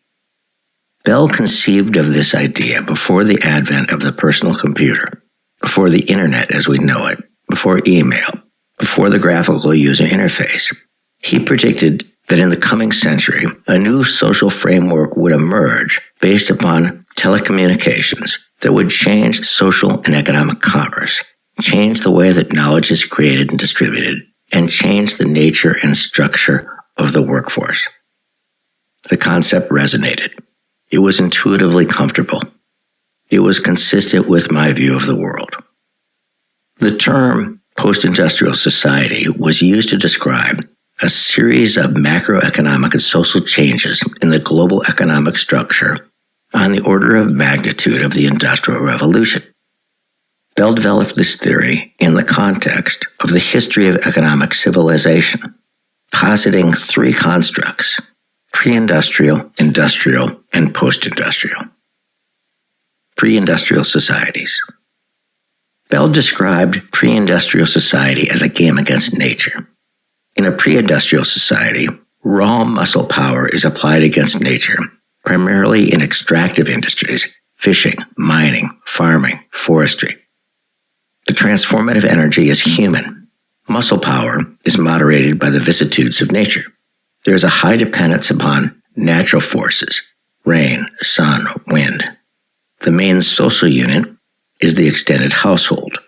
Bell conceived of this idea before the advent of the personal computer, before the internet as we know it, before email, before the graphical user interface. He predicted that in the coming century, a new social framework would emerge based upon telecommunications that would change social and economic commerce, change the way that knowledge is created and distributed, and change the nature and structure of the workforce. The concept resonated. It was intuitively comfortable. It was consistent with my view of the world. The term post-industrial society was used to describe a series of macroeconomic and social changes in the global economic structure on the order of magnitude of the Industrial Revolution. Bell developed this theory in the context of the history of economic civilization, positing three constructs: pre-industrial, industrial, and post-industrial. Pre-industrial societies. Bell described pre-industrial society as a game against nature. In a pre-industrial society, raw muscle power is applied against nature, primarily in extractive industries, fishing, mining, farming, forestry. The transformative energy is human. Muscle power is moderated by the vicissitudes of nature. There is a high dependence upon natural forces, rain, sun, wind. The main social unit is the extended household.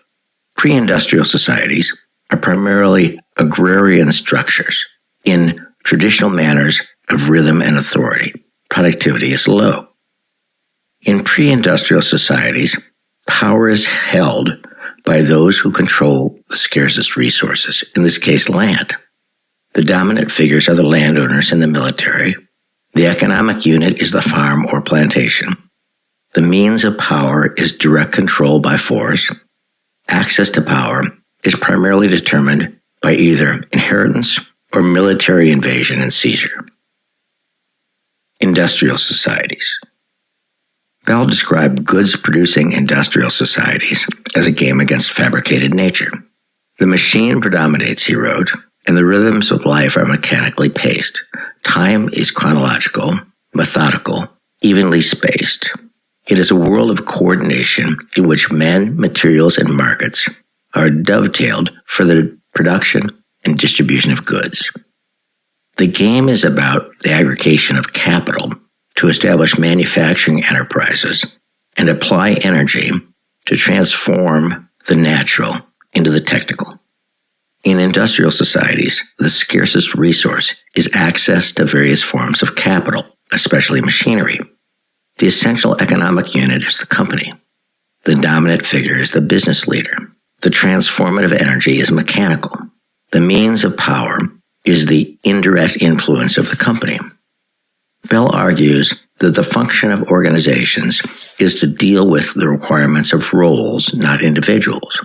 Pre-industrial societies are primarily agrarian structures in traditional manners of rhythm and authority. Productivity is low. In pre-industrial societies, power is held by those who control the scarcest resources, in this case land. The dominant figures are the landowners and the military. The economic unit is the farm or plantation. The means of power is direct control by force. Access to power is primarily determined by either inheritance or military invasion and seizure. Industrial societies. Bell described goods-producing industrial societies as a game against fabricated nature. The machine predominates, he wrote, and the rhythms of life are mechanically paced. Time is chronological, methodical, evenly spaced. It is a world of coordination in which men, materials, and markets are dovetailed for the production and distribution of goods. The game is about the aggregation of capital to establish manufacturing enterprises and apply energy to transform the natural into the technical. In industrial societies, the scarcest resource is access to various forms of capital, especially machinery. The essential economic unit is the company. The dominant figure is the business leader. The transformative energy is mechanical. The means of power is the indirect influence of the company. Bell argues that the function of organizations is to deal with the requirements of roles, not individuals.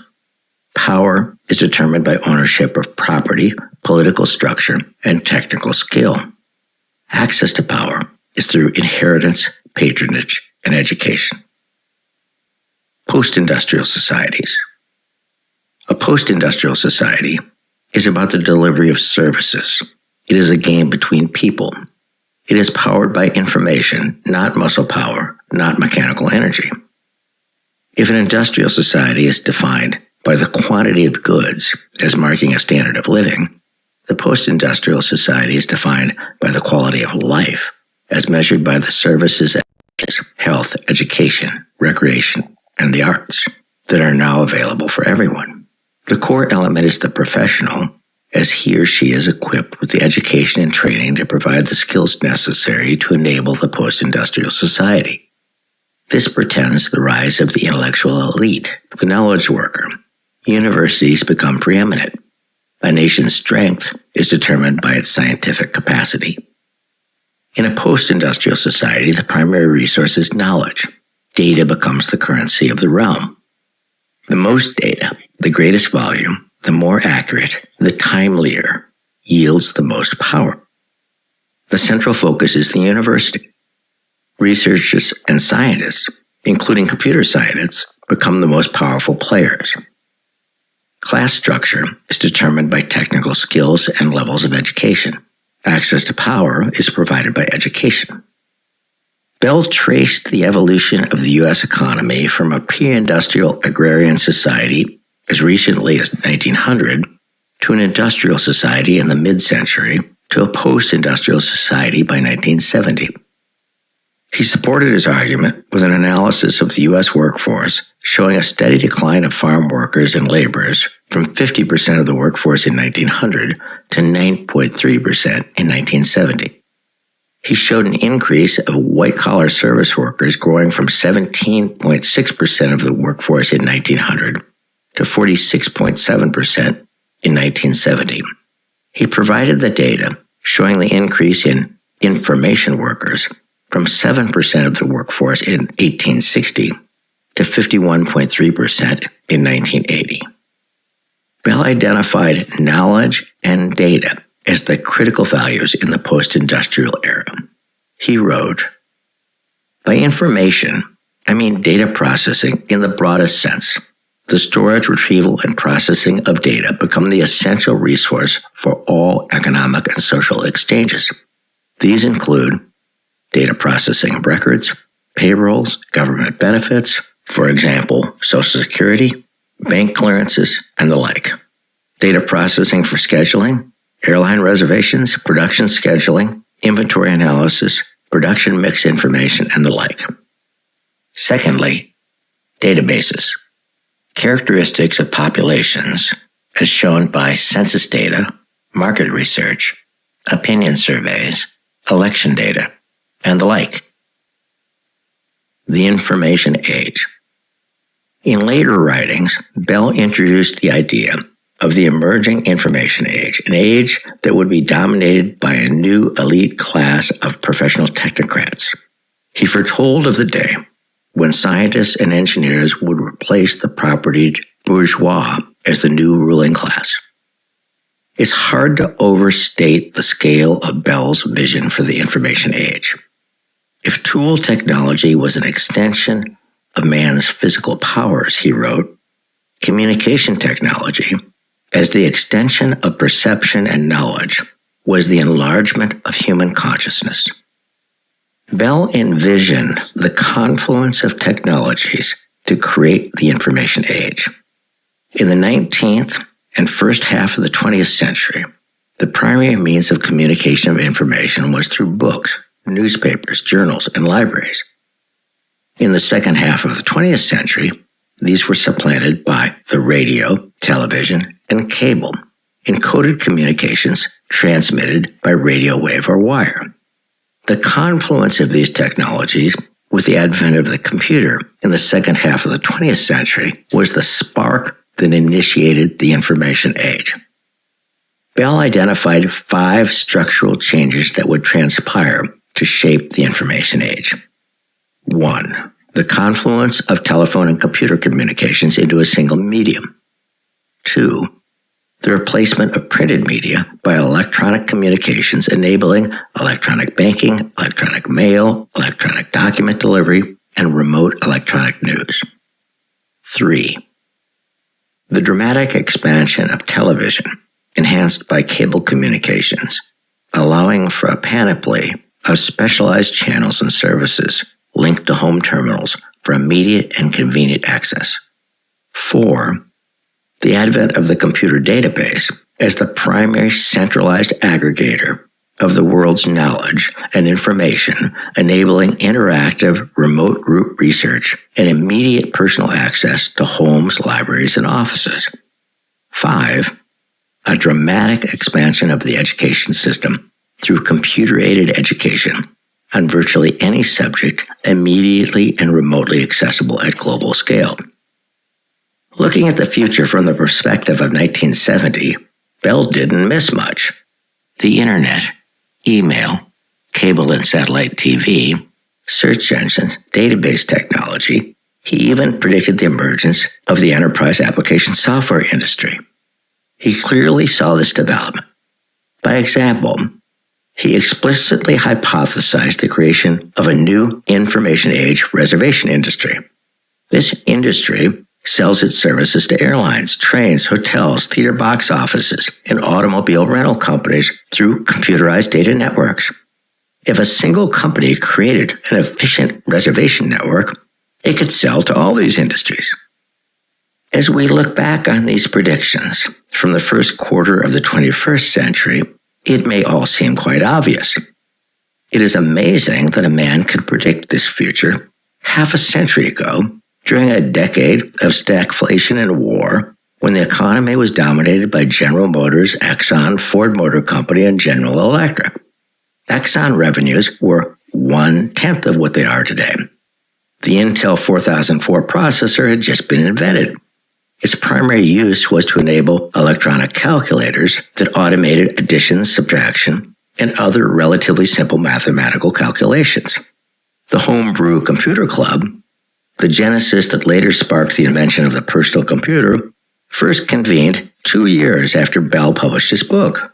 Power is determined by ownership of property, political structure, and technical skill. Access to power is through inheritance, patronage, and education. Post-industrial societies. A post-industrial society is about the delivery of services. It is a game between people. It is powered by information, not muscle power, not mechanical energy. If an industrial society is defined by the quantity of goods as marking a standard of living, the post-industrial society is defined by the quality of life as measured by the services, health, education, recreation, and the arts that are now available for everyone. The core element is the professional, as he or she is equipped with the education and training to provide the skills necessary to enable the post-industrial society. This portends the rise of the intellectual elite, the knowledge worker. Universities become preeminent. A nation's strength is determined by its scientific capacity. In a post-industrial society, the primary resource is knowledge. Data becomes the currency of the realm. The most data, the greatest volume, the more accurate, the timelier, yields the most power. The central focus is the university. Researchers and scientists, including computer scientists, become the most powerful players. Class structure is determined by technical skills and levels of education. Access to power is provided by education. Bell traced the evolution of the U.S. economy from a pre-industrial agrarian society as recently as 1900 to an industrial society in the mid-century to a post-industrial society by 1970. He supported his argument with an analysis of the U.S. workforce showing a steady decline of farm workers and laborers from 50% of the workforce in 1900 to 9.3% in 1970. He showed an increase of white-collar service workers growing from 17.6% of the workforce in 1900 to 46.7% in 1970. He provided the data showing the increase in information workers from 7% of the workforce in 1860 to 51.3% in 1980. Bell identified knowledge and data as the critical values in the post-industrial era. He wrote, "By information, I mean data processing in the broadest sense. The storage, retrieval, and processing of data become the essential resource for all economic and social exchanges. These include data processing of records, payrolls, government benefits, for example, Social Security, bank clearances, and the like. Data processing for scheduling, airline reservations, production scheduling, inventory analysis, production mix information, and the like. Secondly, databases. Characteristics of populations as shown by census data, market research, opinion surveys, election data, and the like. the information age. In later writings, Bell introduced the idea of the emerging information age, an age that would be dominated by a new elite class of professional technocrats. He foretold of the day when scientists and engineers would replace the propertied bourgeois as the new ruling class. It's hard to overstate the scale of Bell's vision for the information age. If tool technology was an extension of man's physical powers, he wrote, communication technology, as the extension of perception and knowledge, was the enlargement of human consciousness. Bell envisioned the confluence of technologies to create the information age. In the 19th and first half of the 20th century, the primary means of communication of information was through books, newspapers, journals, and libraries. In the second half of the 20th century, these were supplanted by the radio, television, and cable, encoded communications transmitted by radio wave or wire. The confluence of these technologies with the advent of the computer in the second half of the 20th century was the spark that initiated the information age. Bell identified 5 structural changes that would transpire to shape the information age. 1. The confluence of telephone and computer communications into a single medium. 2. The replacement of printed media by electronic communications enabling electronic banking, electronic mail, electronic document delivery, and remote electronic news. 3. The dramatic expansion of television, enhanced by cable communications, allowing for a panoply of specialized channels and services linked to home terminals for immediate and convenient access. 4. The advent of the computer database as the primary centralized aggregator of the world's knowledge and information, enabling interactive remote group research and immediate personal access to homes, libraries, and offices. 5. A dramatic expansion of the education system through computer-aided education on virtually any subject immediately and remotely accessible at global scale. Looking at the future from the perspective of 1970, Bell didn't miss much. The internet, email, cable and satellite TV, search engines, database technology. He even predicted the emergence of the enterprise application software industry. He clearly saw this development. By example, he explicitly hypothesized the creation of a new information age reservation industry. This industry sells its services to airlines, trains, hotels, theater box offices, and automobile rental companies through computerized data networks. If a single company created an efficient reservation network, it could sell to all these industries. As we look back on these predictions from the first quarter of the 21st century, it may all seem quite obvious. It is amazing that a man could predict this future half a century ago, during a decade of stagflation and war, when the economy was dominated by General Motors, Exxon, Ford Motor Company, and General Electric. Exxon revenues were 1/10 of what they are today. The Intel 4004 processor had just been invented. Its primary use was to enable electronic calculators that automated addition, subtraction, and other relatively simple mathematical calculations. The Homebrew Computer Club, the genesis that later sparked the invention of the personal computer, first convened 2 years after Bell published his book.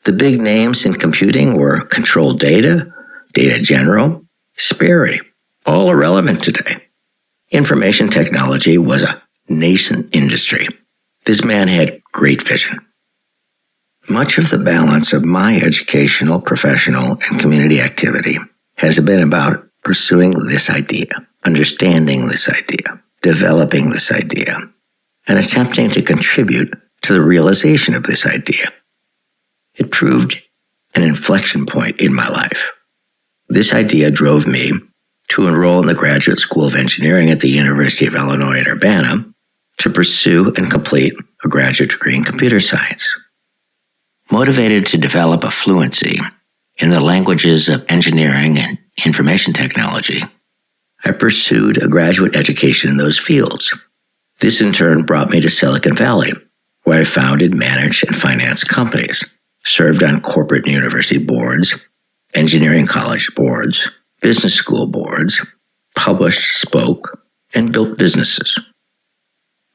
The big names in computing were Control Data, Data General, Sperry, all irrelevant today. Information technology was a nascent industry. This man had great vision. Much of the balance of my educational, professional, and community activity has been about pursuing this idea, understanding this idea, developing this idea, and attempting to contribute to the realization of this idea. It proved an inflection point in my life. This idea drove me to enroll in the Graduate School of Engineering at the University of Illinois at Urbana to pursue and complete a graduate degree in computer science. Motivated to develop a fluency in the languages of engineering and information technology, I pursued a graduate education in those fields. This in turn brought me to Silicon Valley, where I founded, managed, and financed companies, served on corporate and university boards, engineering college boards, business school boards, published, spoke, and built businesses.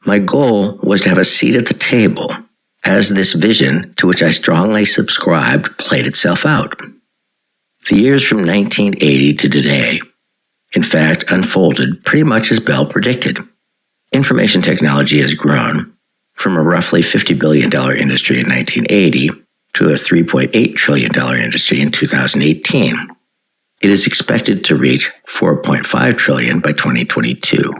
My goal was to have a seat at the table as this vision, to which I strongly subscribed, played itself out. The years from 1980 to today, in fact, unfolded pretty much as Bell predicted. Information technology has grown from a roughly $50 billion industry in 1980 to a $3.8 trillion industry in 2018. It is expected to reach $4.5 trillion by 2022.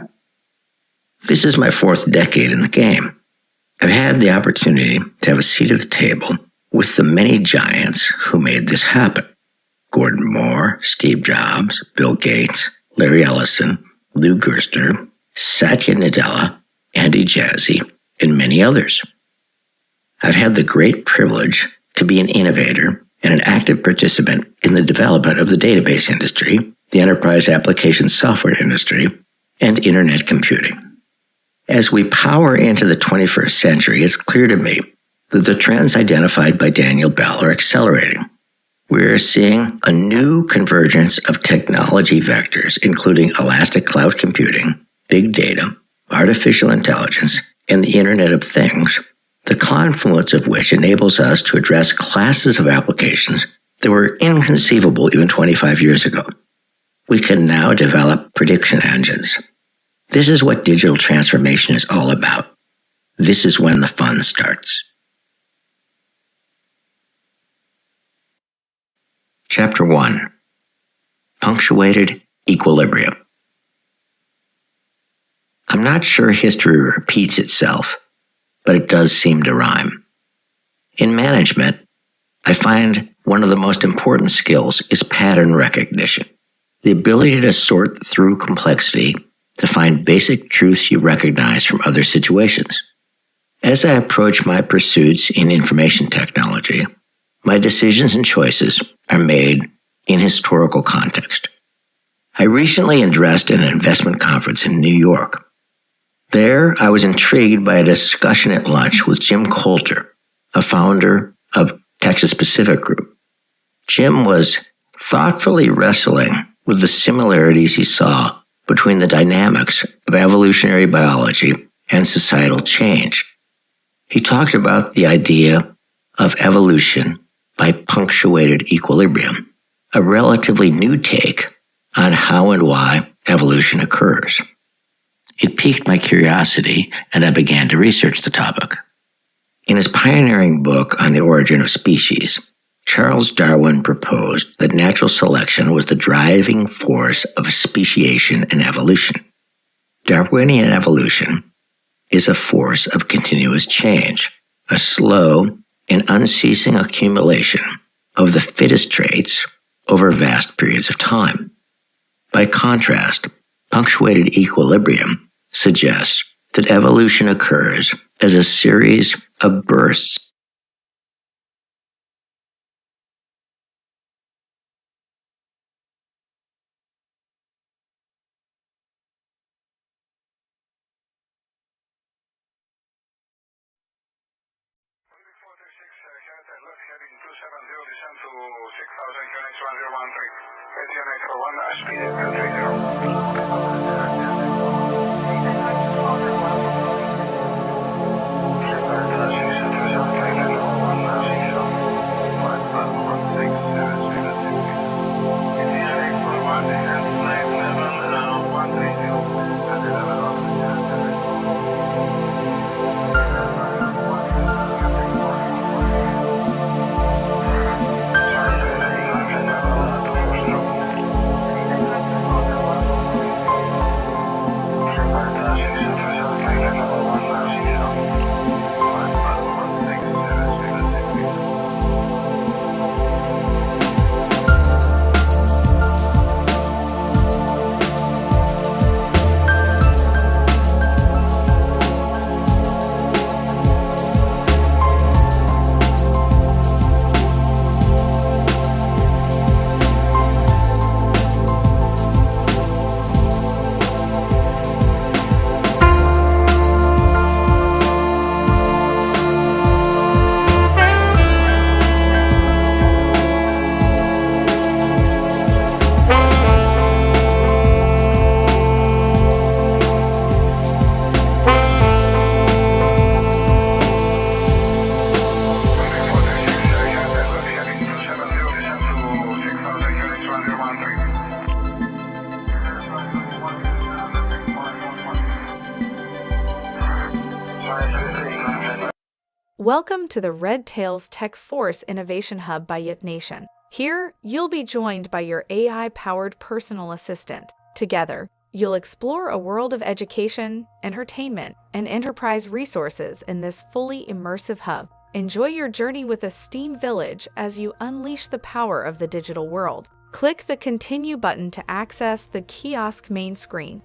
This is my fourth decade in the game. I've had the opportunity to have a seat at the table with the many giants who made this happen. Gordon Moore, Steve Jobs, Bill Gates, Larry Ellison, Lou Gerstner, Satya Nadella, Andy Jassy, and many others. I've had the great privilege to be an innovator and an active participant in the development of the database industry, the enterprise application software industry, and internet computing. As we power into the 21st century, it's clear to me that the trends identified by Daniel Bell are accelerating. We're seeing a new convergence of technology vectors, including elastic cloud computing, big data, artificial intelligence, and the Internet of Things, the confluence of which enables us to address classes of applications that were inconceivable even 25 years ago. We can now develop prediction engines. This is what digital transformation is all about. This is when the fun starts. Chapter 1. Punctuated Equilibrium. I'm not sure history repeats itself, but it does seem to rhyme. In management, I find one of the most important skills is pattern recognition, the ability to sort through complexity to find basic truths you recognize from other situations. As I approach my pursuits in information technology, my decisions and choices are made in historical context. I recently addressed an investment conference in New York. There, I was intrigued by a discussion at lunch with Jim Coulter, a founder of Texas Pacific Group. Jim was thoughtfully wrestling with the similarities he saw between the dynamics of evolutionary biology and societal change. He talked about the idea of evolution by punctuated equilibrium, a relatively new take on how and why evolution occurs. It piqued my curiosity, and I began to research the topic. In his pioneering book on the origin of species, Charles Darwin proposed that natural selection was the driving force of speciation and evolution. Darwinian evolution is a force of continuous change, a slow and unceasing accumulation of the fittest traits over vast periods of time. By contrast, punctuated equilibrium suggests that evolution occurs as a series of bursts Welcome to the Red Tails Tech Force Innovation Hub by Yip Nation. Here, you'll be joined by your AI-powered personal assistant. Together, you'll explore a world of education, entertainment, and enterprise resources in this fully immersive hub. Enjoy your journey with aSTEAM Village as you unleash the power of the digital world. Click the Continue button to access the kiosk main screen.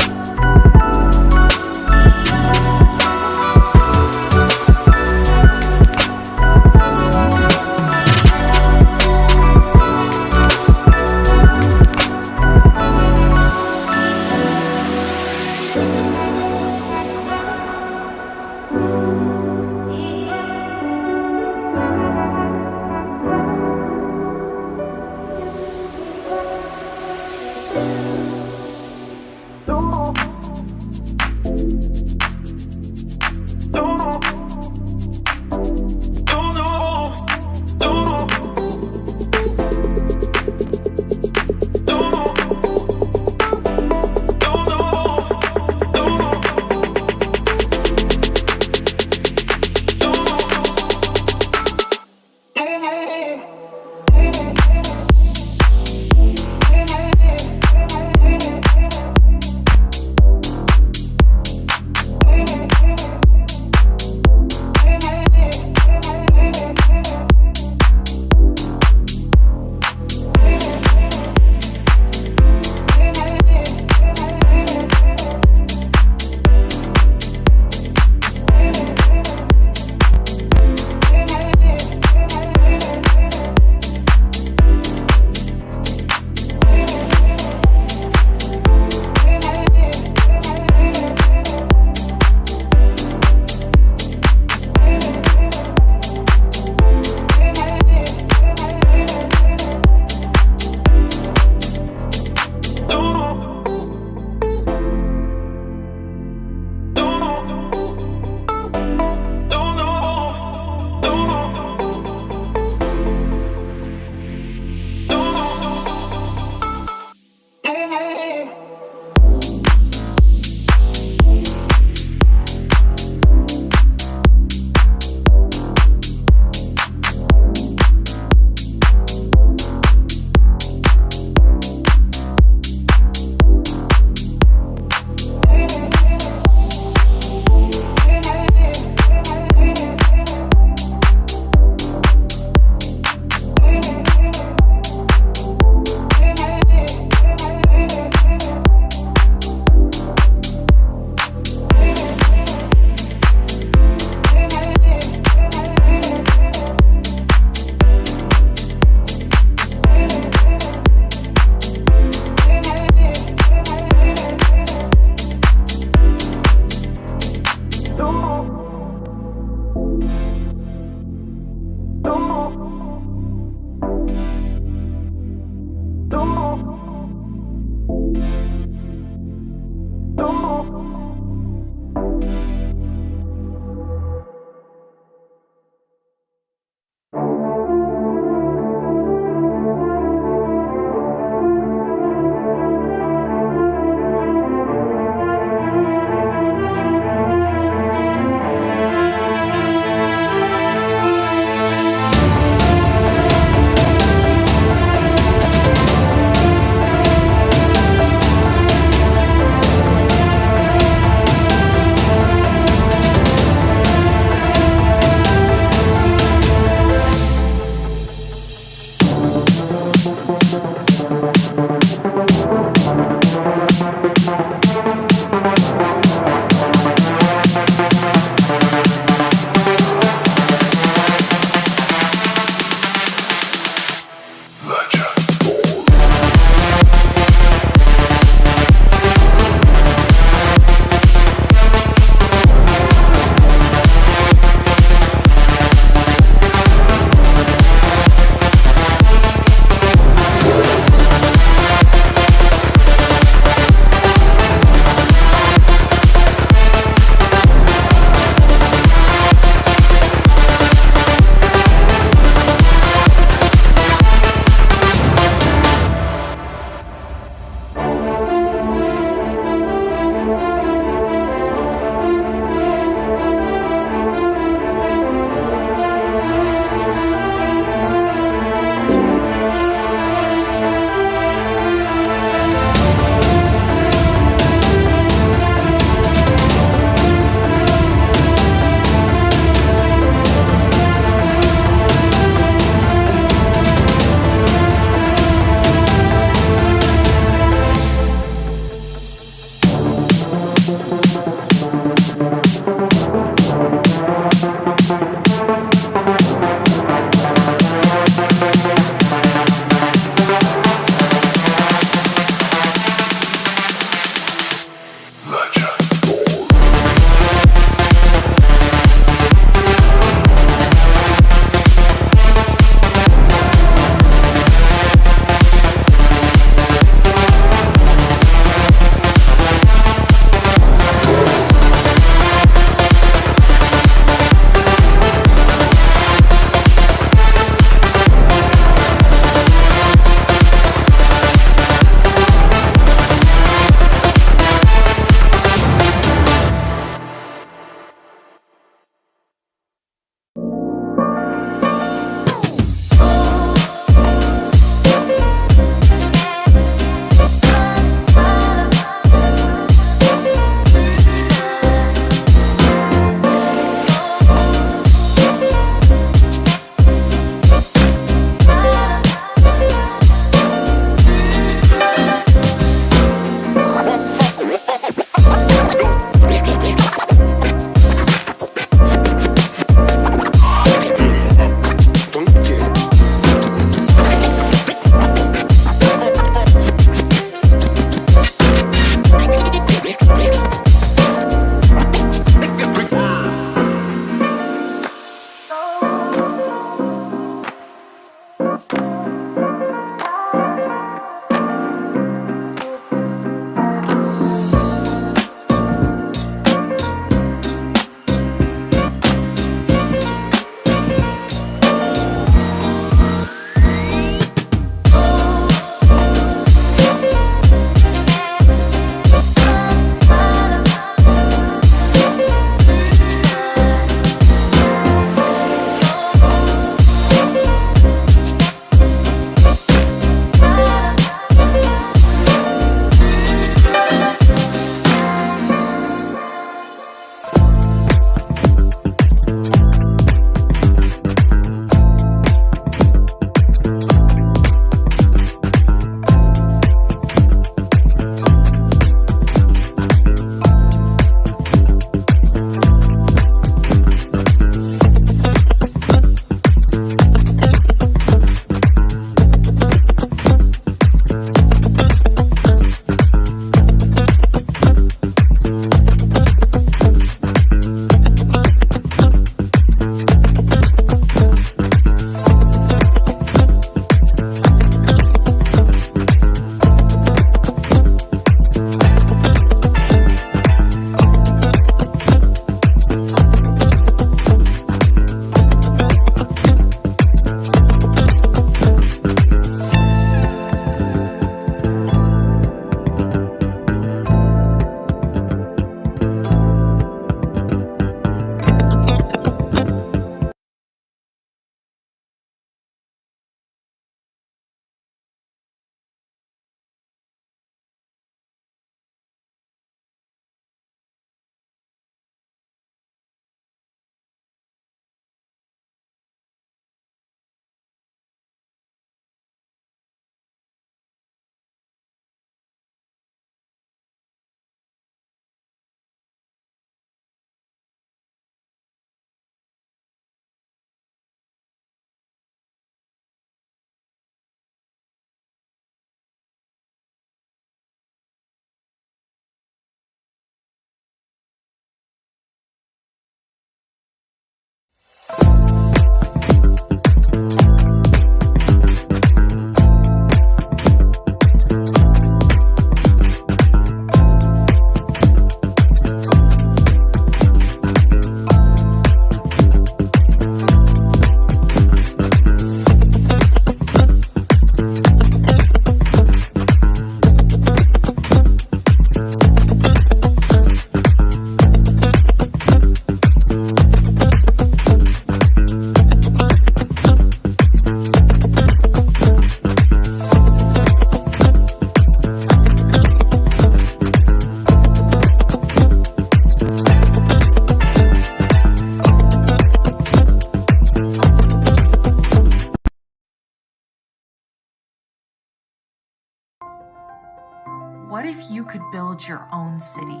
What if you could build your own city?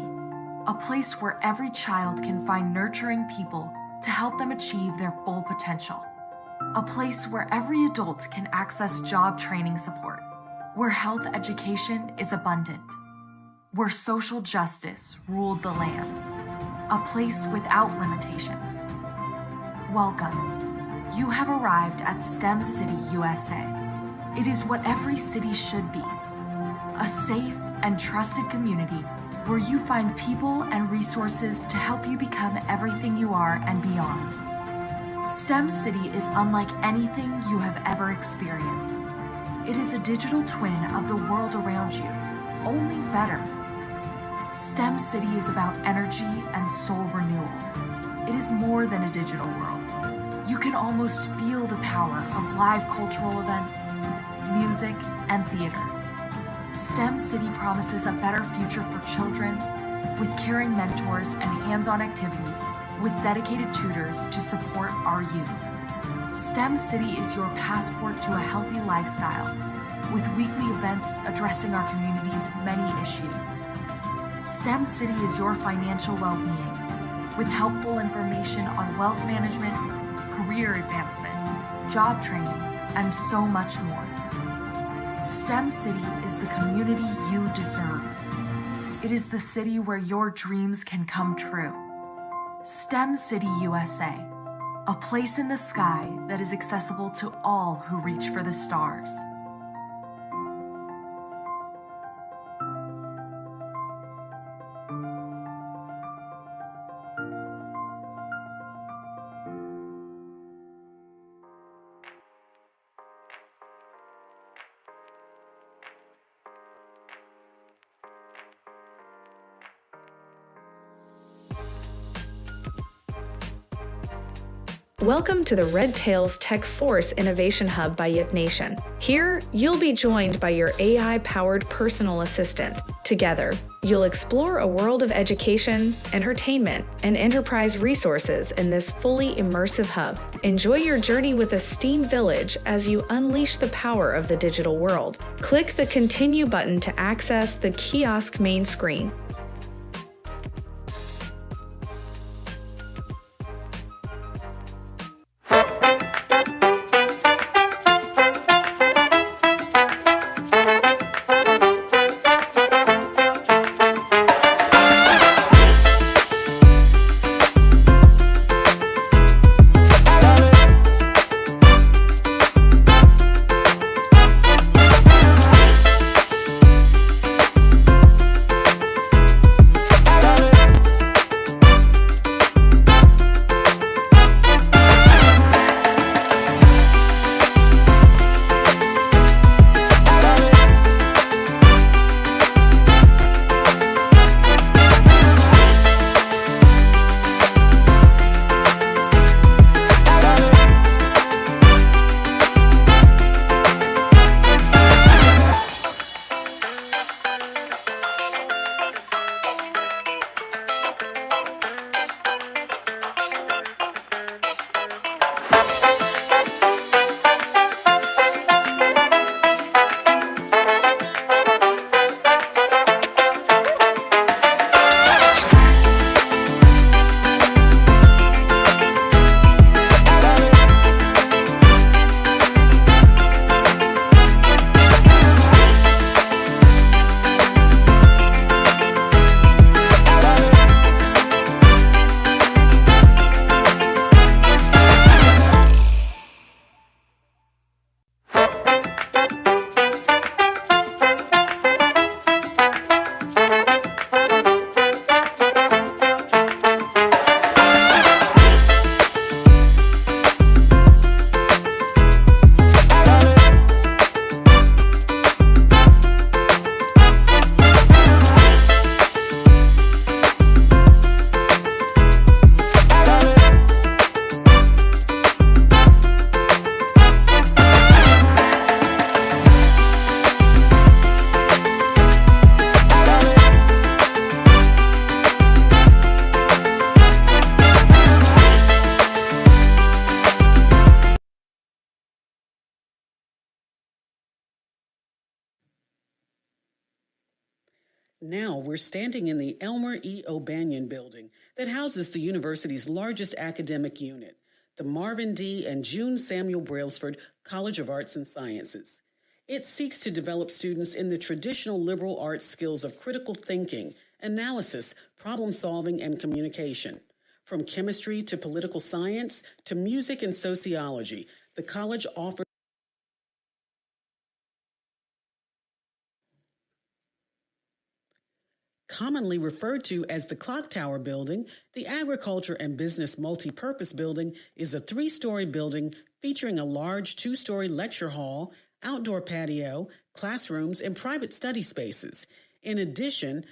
A place where every child can find nurturing people to help them achieve their full potential. A place where every adult can access job training support, where health education is abundant, where social justice ruled the land. A place without limitations. Welcome. You have arrived at STEM City, USA. It is what every city should be. A safe and trusted community where you find people and resources to help you become everything you are and beyond. STEM City is unlike anything you have ever experienced. It is a digital twin of the world around you, only better. STEM City is about energy and soul renewal. It is more than a digital world. You can almost feel the power of live cultural events, music, and theater. STEM City promises a better future for children with caring mentors and hands-on activities with dedicated tutors to support our youth. STEM City is your passport to a healthy lifestyle with weekly events addressing our community's many issues. STEM City is your financial well-being with helpful information on wealth management, career advancement, job training, and so much more. STEM City is the community you deserve. It is the city where your dreams can come true. STEM City USA, a place in the sky that is accessible to all who reach for the stars. Welcome to the Red Tails Tech Force Innovation Hub by YipNation. Here, you'll be joined by your AI-powered personal assistant. Together, you'll explore a world of education, entertainment, and enterprise resources in this fully immersive hub. Enjoy your journey with aSTEAM Village as you unleash the power of the digital world. Click the Continue button to access the kiosk main screen. Now we're standing in the Elmer E. O'Banion building that houses the university's largest academic unit, the Marvin D. and June Samuel Brailsford College of Arts and Sciences. It seeks to develop students in the traditional liberal arts skills of critical thinking, analysis, problem solving, and communication. From chemistry to political science to music and sociology, the college offers commonly referred to as the Clock Tower Building, the Agriculture and Business Multi-Purpose Building is a 3-story building featuring a large 2-story lecture hall, outdoor patio, classrooms, and private study spaces. In addition,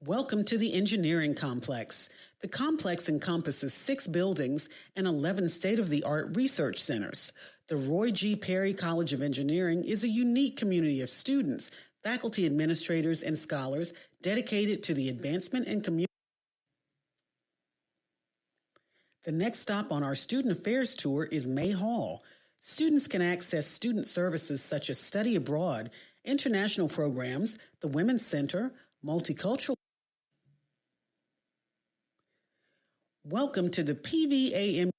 welcome to the engineering complex. The complex encompasses 6 buildings and 11 state-of-the-art research centers. The Roy G. Perry College of Engineering is a unique community of students, faculty administrators, and scholars dedicated to the advancement and community. The next stop on our student affairs tour is May Hall. Students can access student services such as study abroad, international programs, the Women's Center, multicultural. Welcome to the PVAM.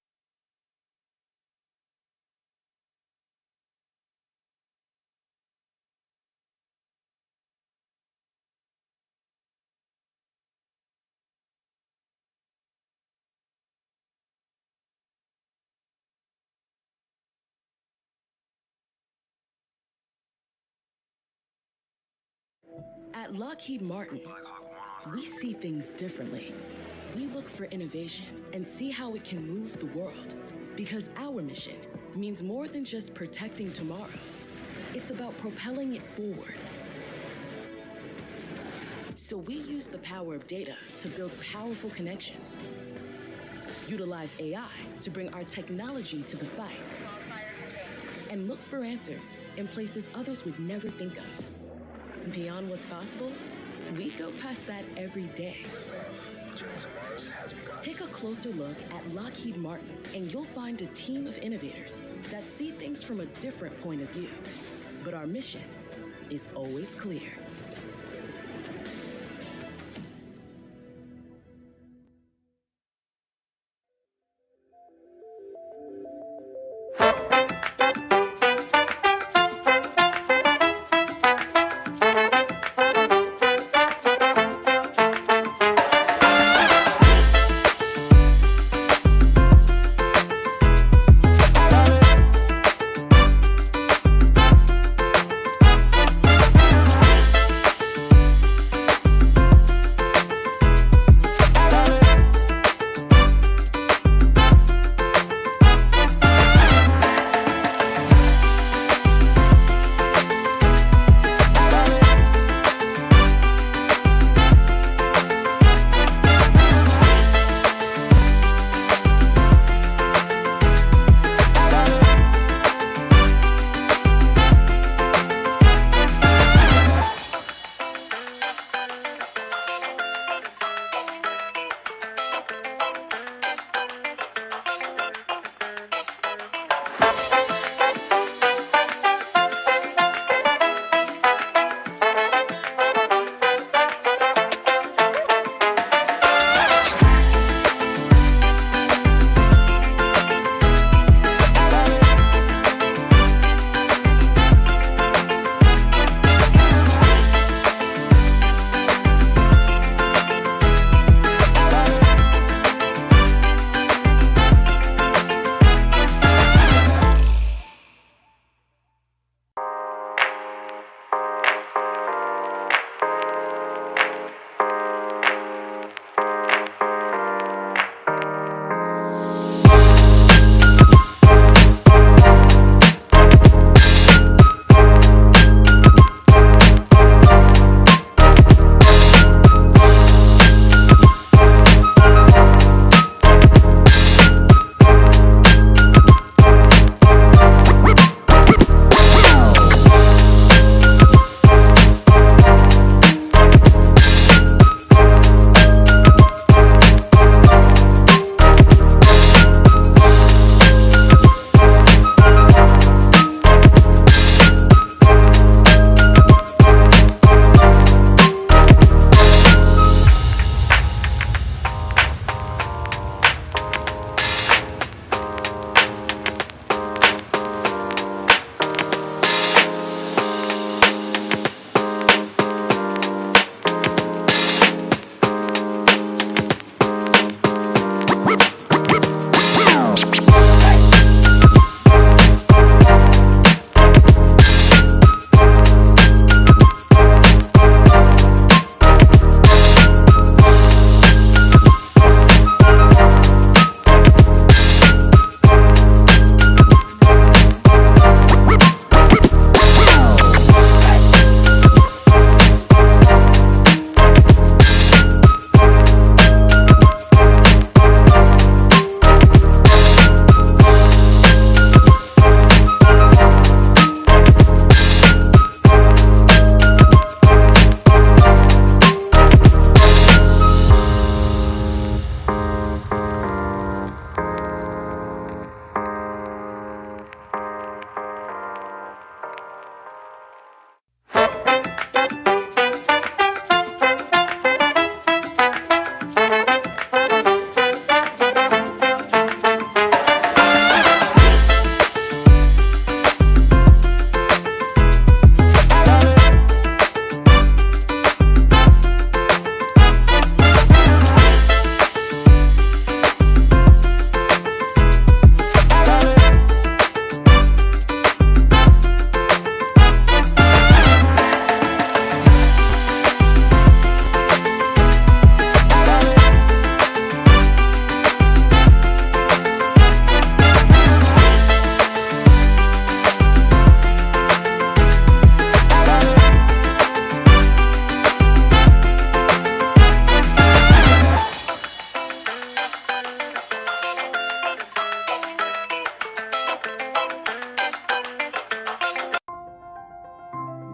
At Lockheed Martin, we see things differently. We look for innovation and see how it can move the world. Because our mission means more than just protecting tomorrow. It's about propelling it forward. So we use the power of data to build powerful connections. Utilize AI to bring our technology to the fight. And look for answers in places others would never think of. Beyond what's possible, we go past that every day. Take a closer look at Lockheed Martin, and you'll find a team of innovators that see things from a different point of view. But our mission is always clear.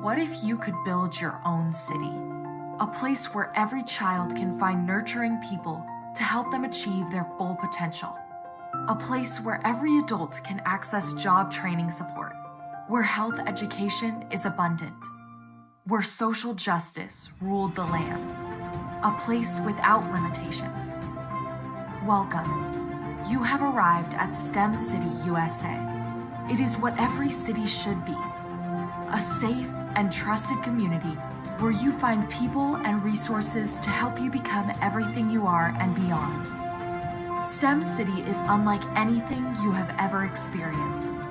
What if you could build your own city? A place where every child can find nurturing people to help them achieve their full potential. A place where every adult can access job training support. Where health education is abundant. Where social justice ruled the land. A place without limitations. Welcome. You have arrived at STEM City, USA. It is what every city should be. A safe and trusted community where you find people and resources to help you become everything you are and beyond. STEM City is unlike anything you have ever experienced.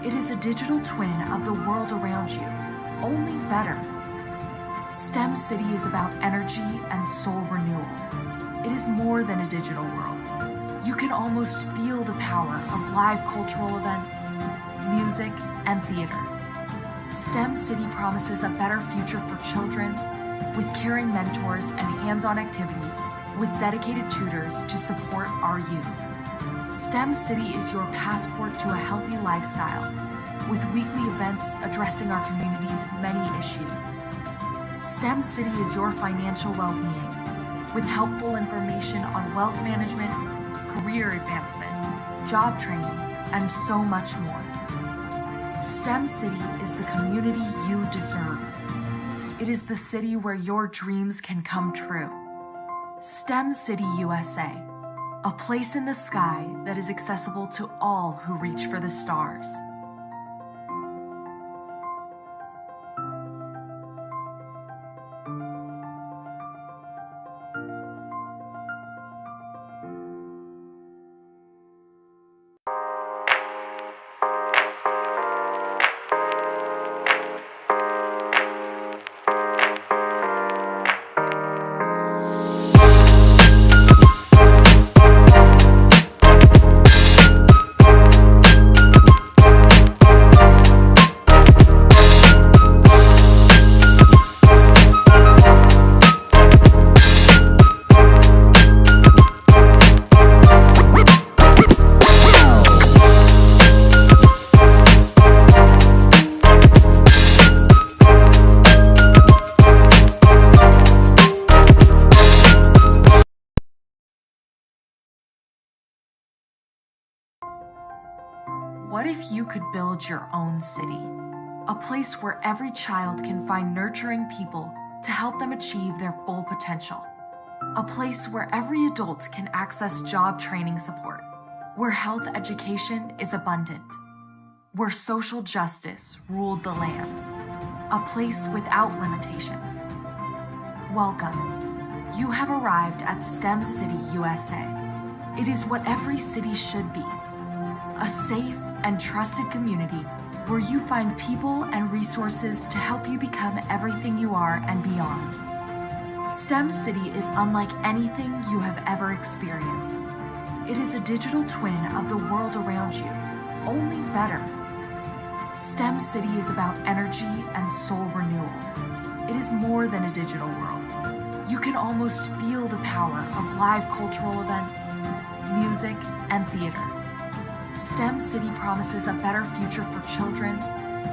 It is a digital twin of the world around you, only better. STEM City is about energy and soul renewal. It is more than a digital world. You can almost feel the power of live cultural events, music, and theater. STEM City promises a better future for children with caring mentors and hands-on activities with dedicated tutors to support our youth. STEM City is your passport to a healthy lifestyle with weekly events addressing our community's many issues. STEM City is your financial well-being with helpful information on wealth management, career advancement, job training, and so much more. STEM City is the community you deserve. It is the city where your dreams can come true. STEM City USA, a place in the sky that is accessible to all who reach for the stars. What if you could build your own city? A place where every child can find nurturing people to help them achieve their full potential. A place where every adult can access job training support. Where health education is abundant. Where social justice ruled the land. A place without limitations. Welcome. You have arrived at STEM City, USA. It is what every city should be. A safe and trusted community where you find people and resources to help you become everything you are and beyond. STEM City is unlike anything you have ever experienced. It is a digital twin of the world around you, only better. STEM City is about energy and soul renewal. It is more than a digital world. You can almost feel the power of live cultural events, music, and theater. STEM City promises a better future for children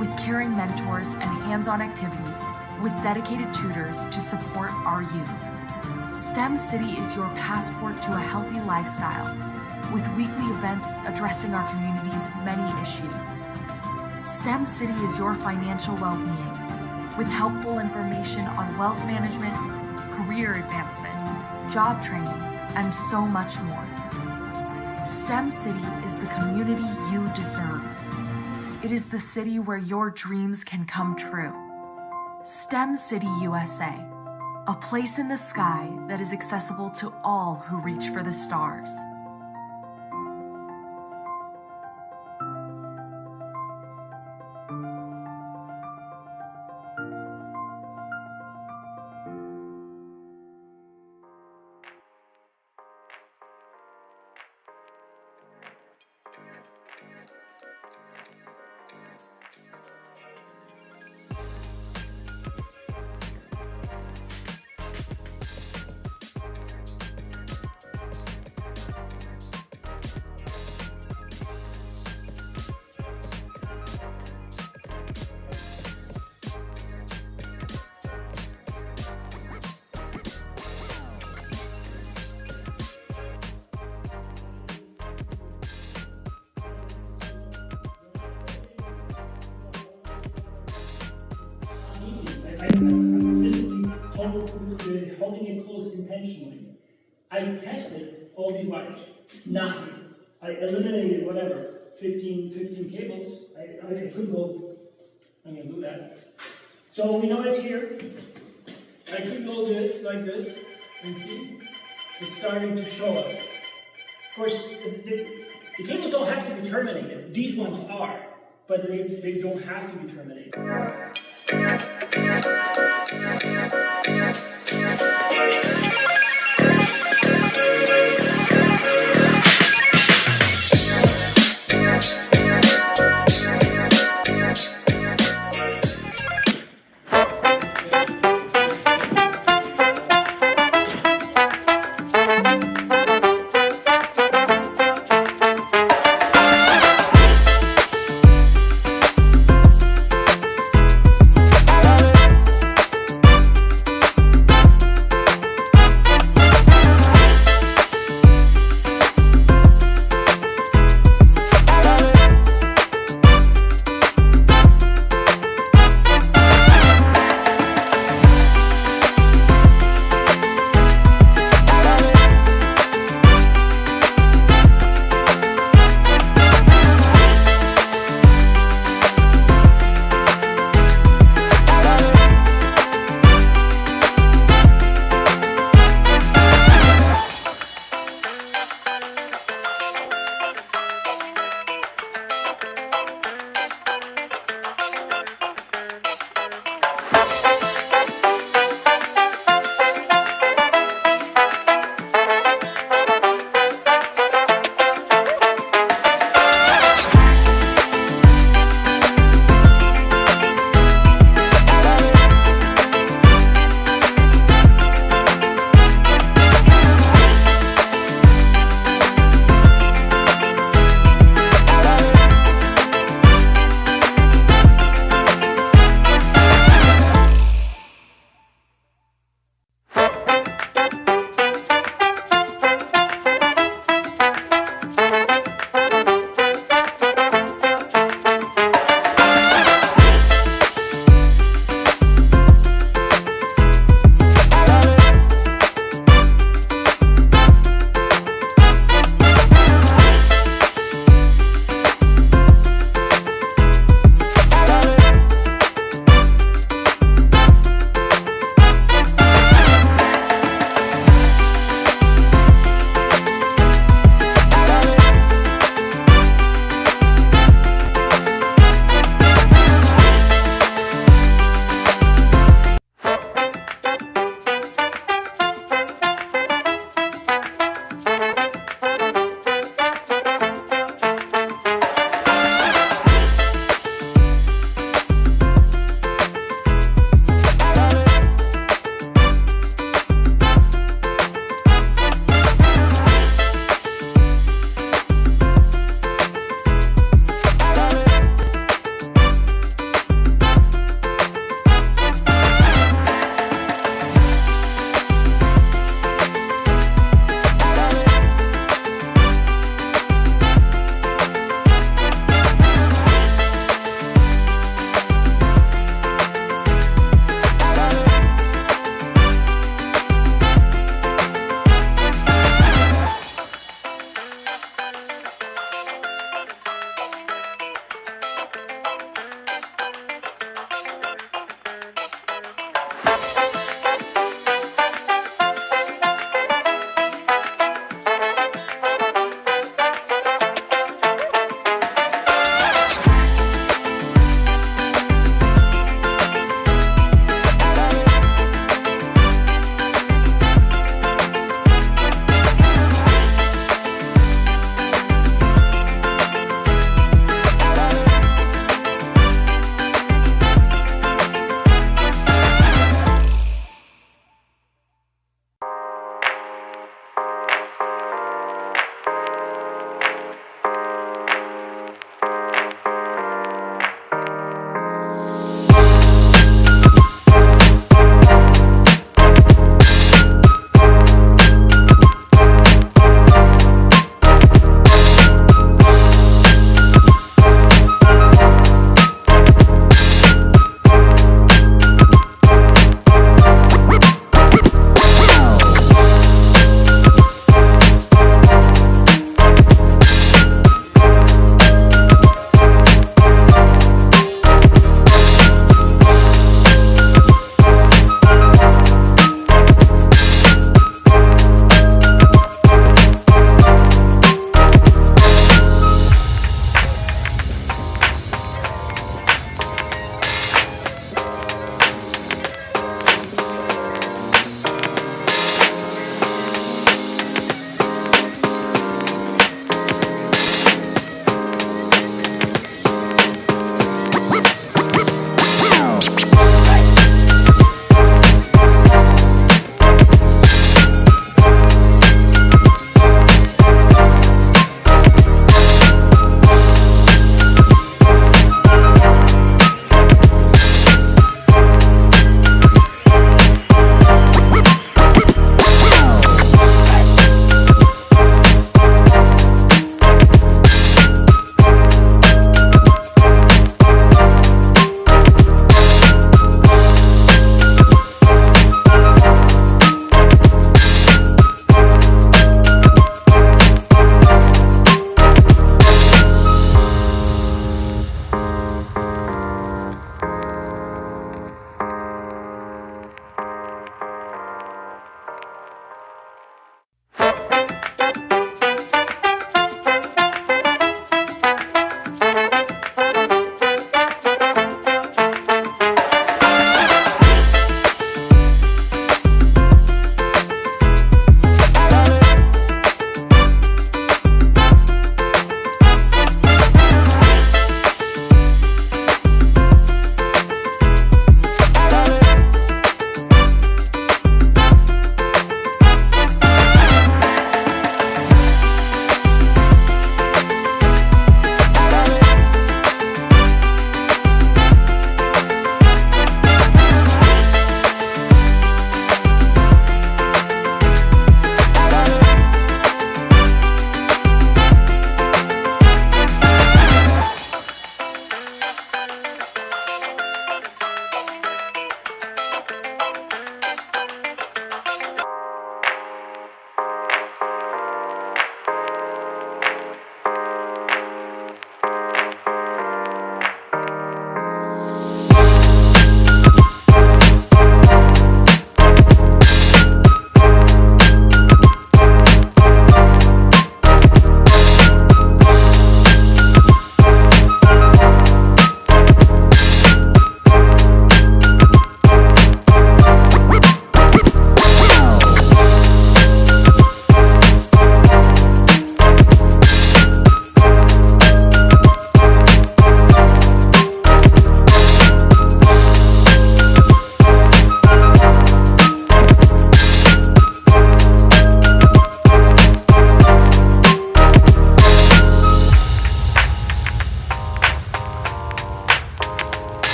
with caring mentors and hands-on activities with dedicated tutors to support our youth. STEM City is your passport to a healthy lifestyle with weekly events addressing our community's many issues. STEM City is your financial well-being with helpful information on wealth management, career advancement, job training, and so much more. STEM City is the community you deserve. It is the city where your dreams can come true. STEM City USA, a place in the sky that is accessible to all who reach for the stars. I'm physically holding it closed intentionally. I tested all these wires, not here. I eliminated whatever, 15 cables. I could go, I'm gonna do that. So we know it's here. I could go this, like this, and see, it's starting to show us. Of course, the cables don't have to be terminated. These ones are, but they don't have to be terminated.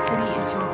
city is your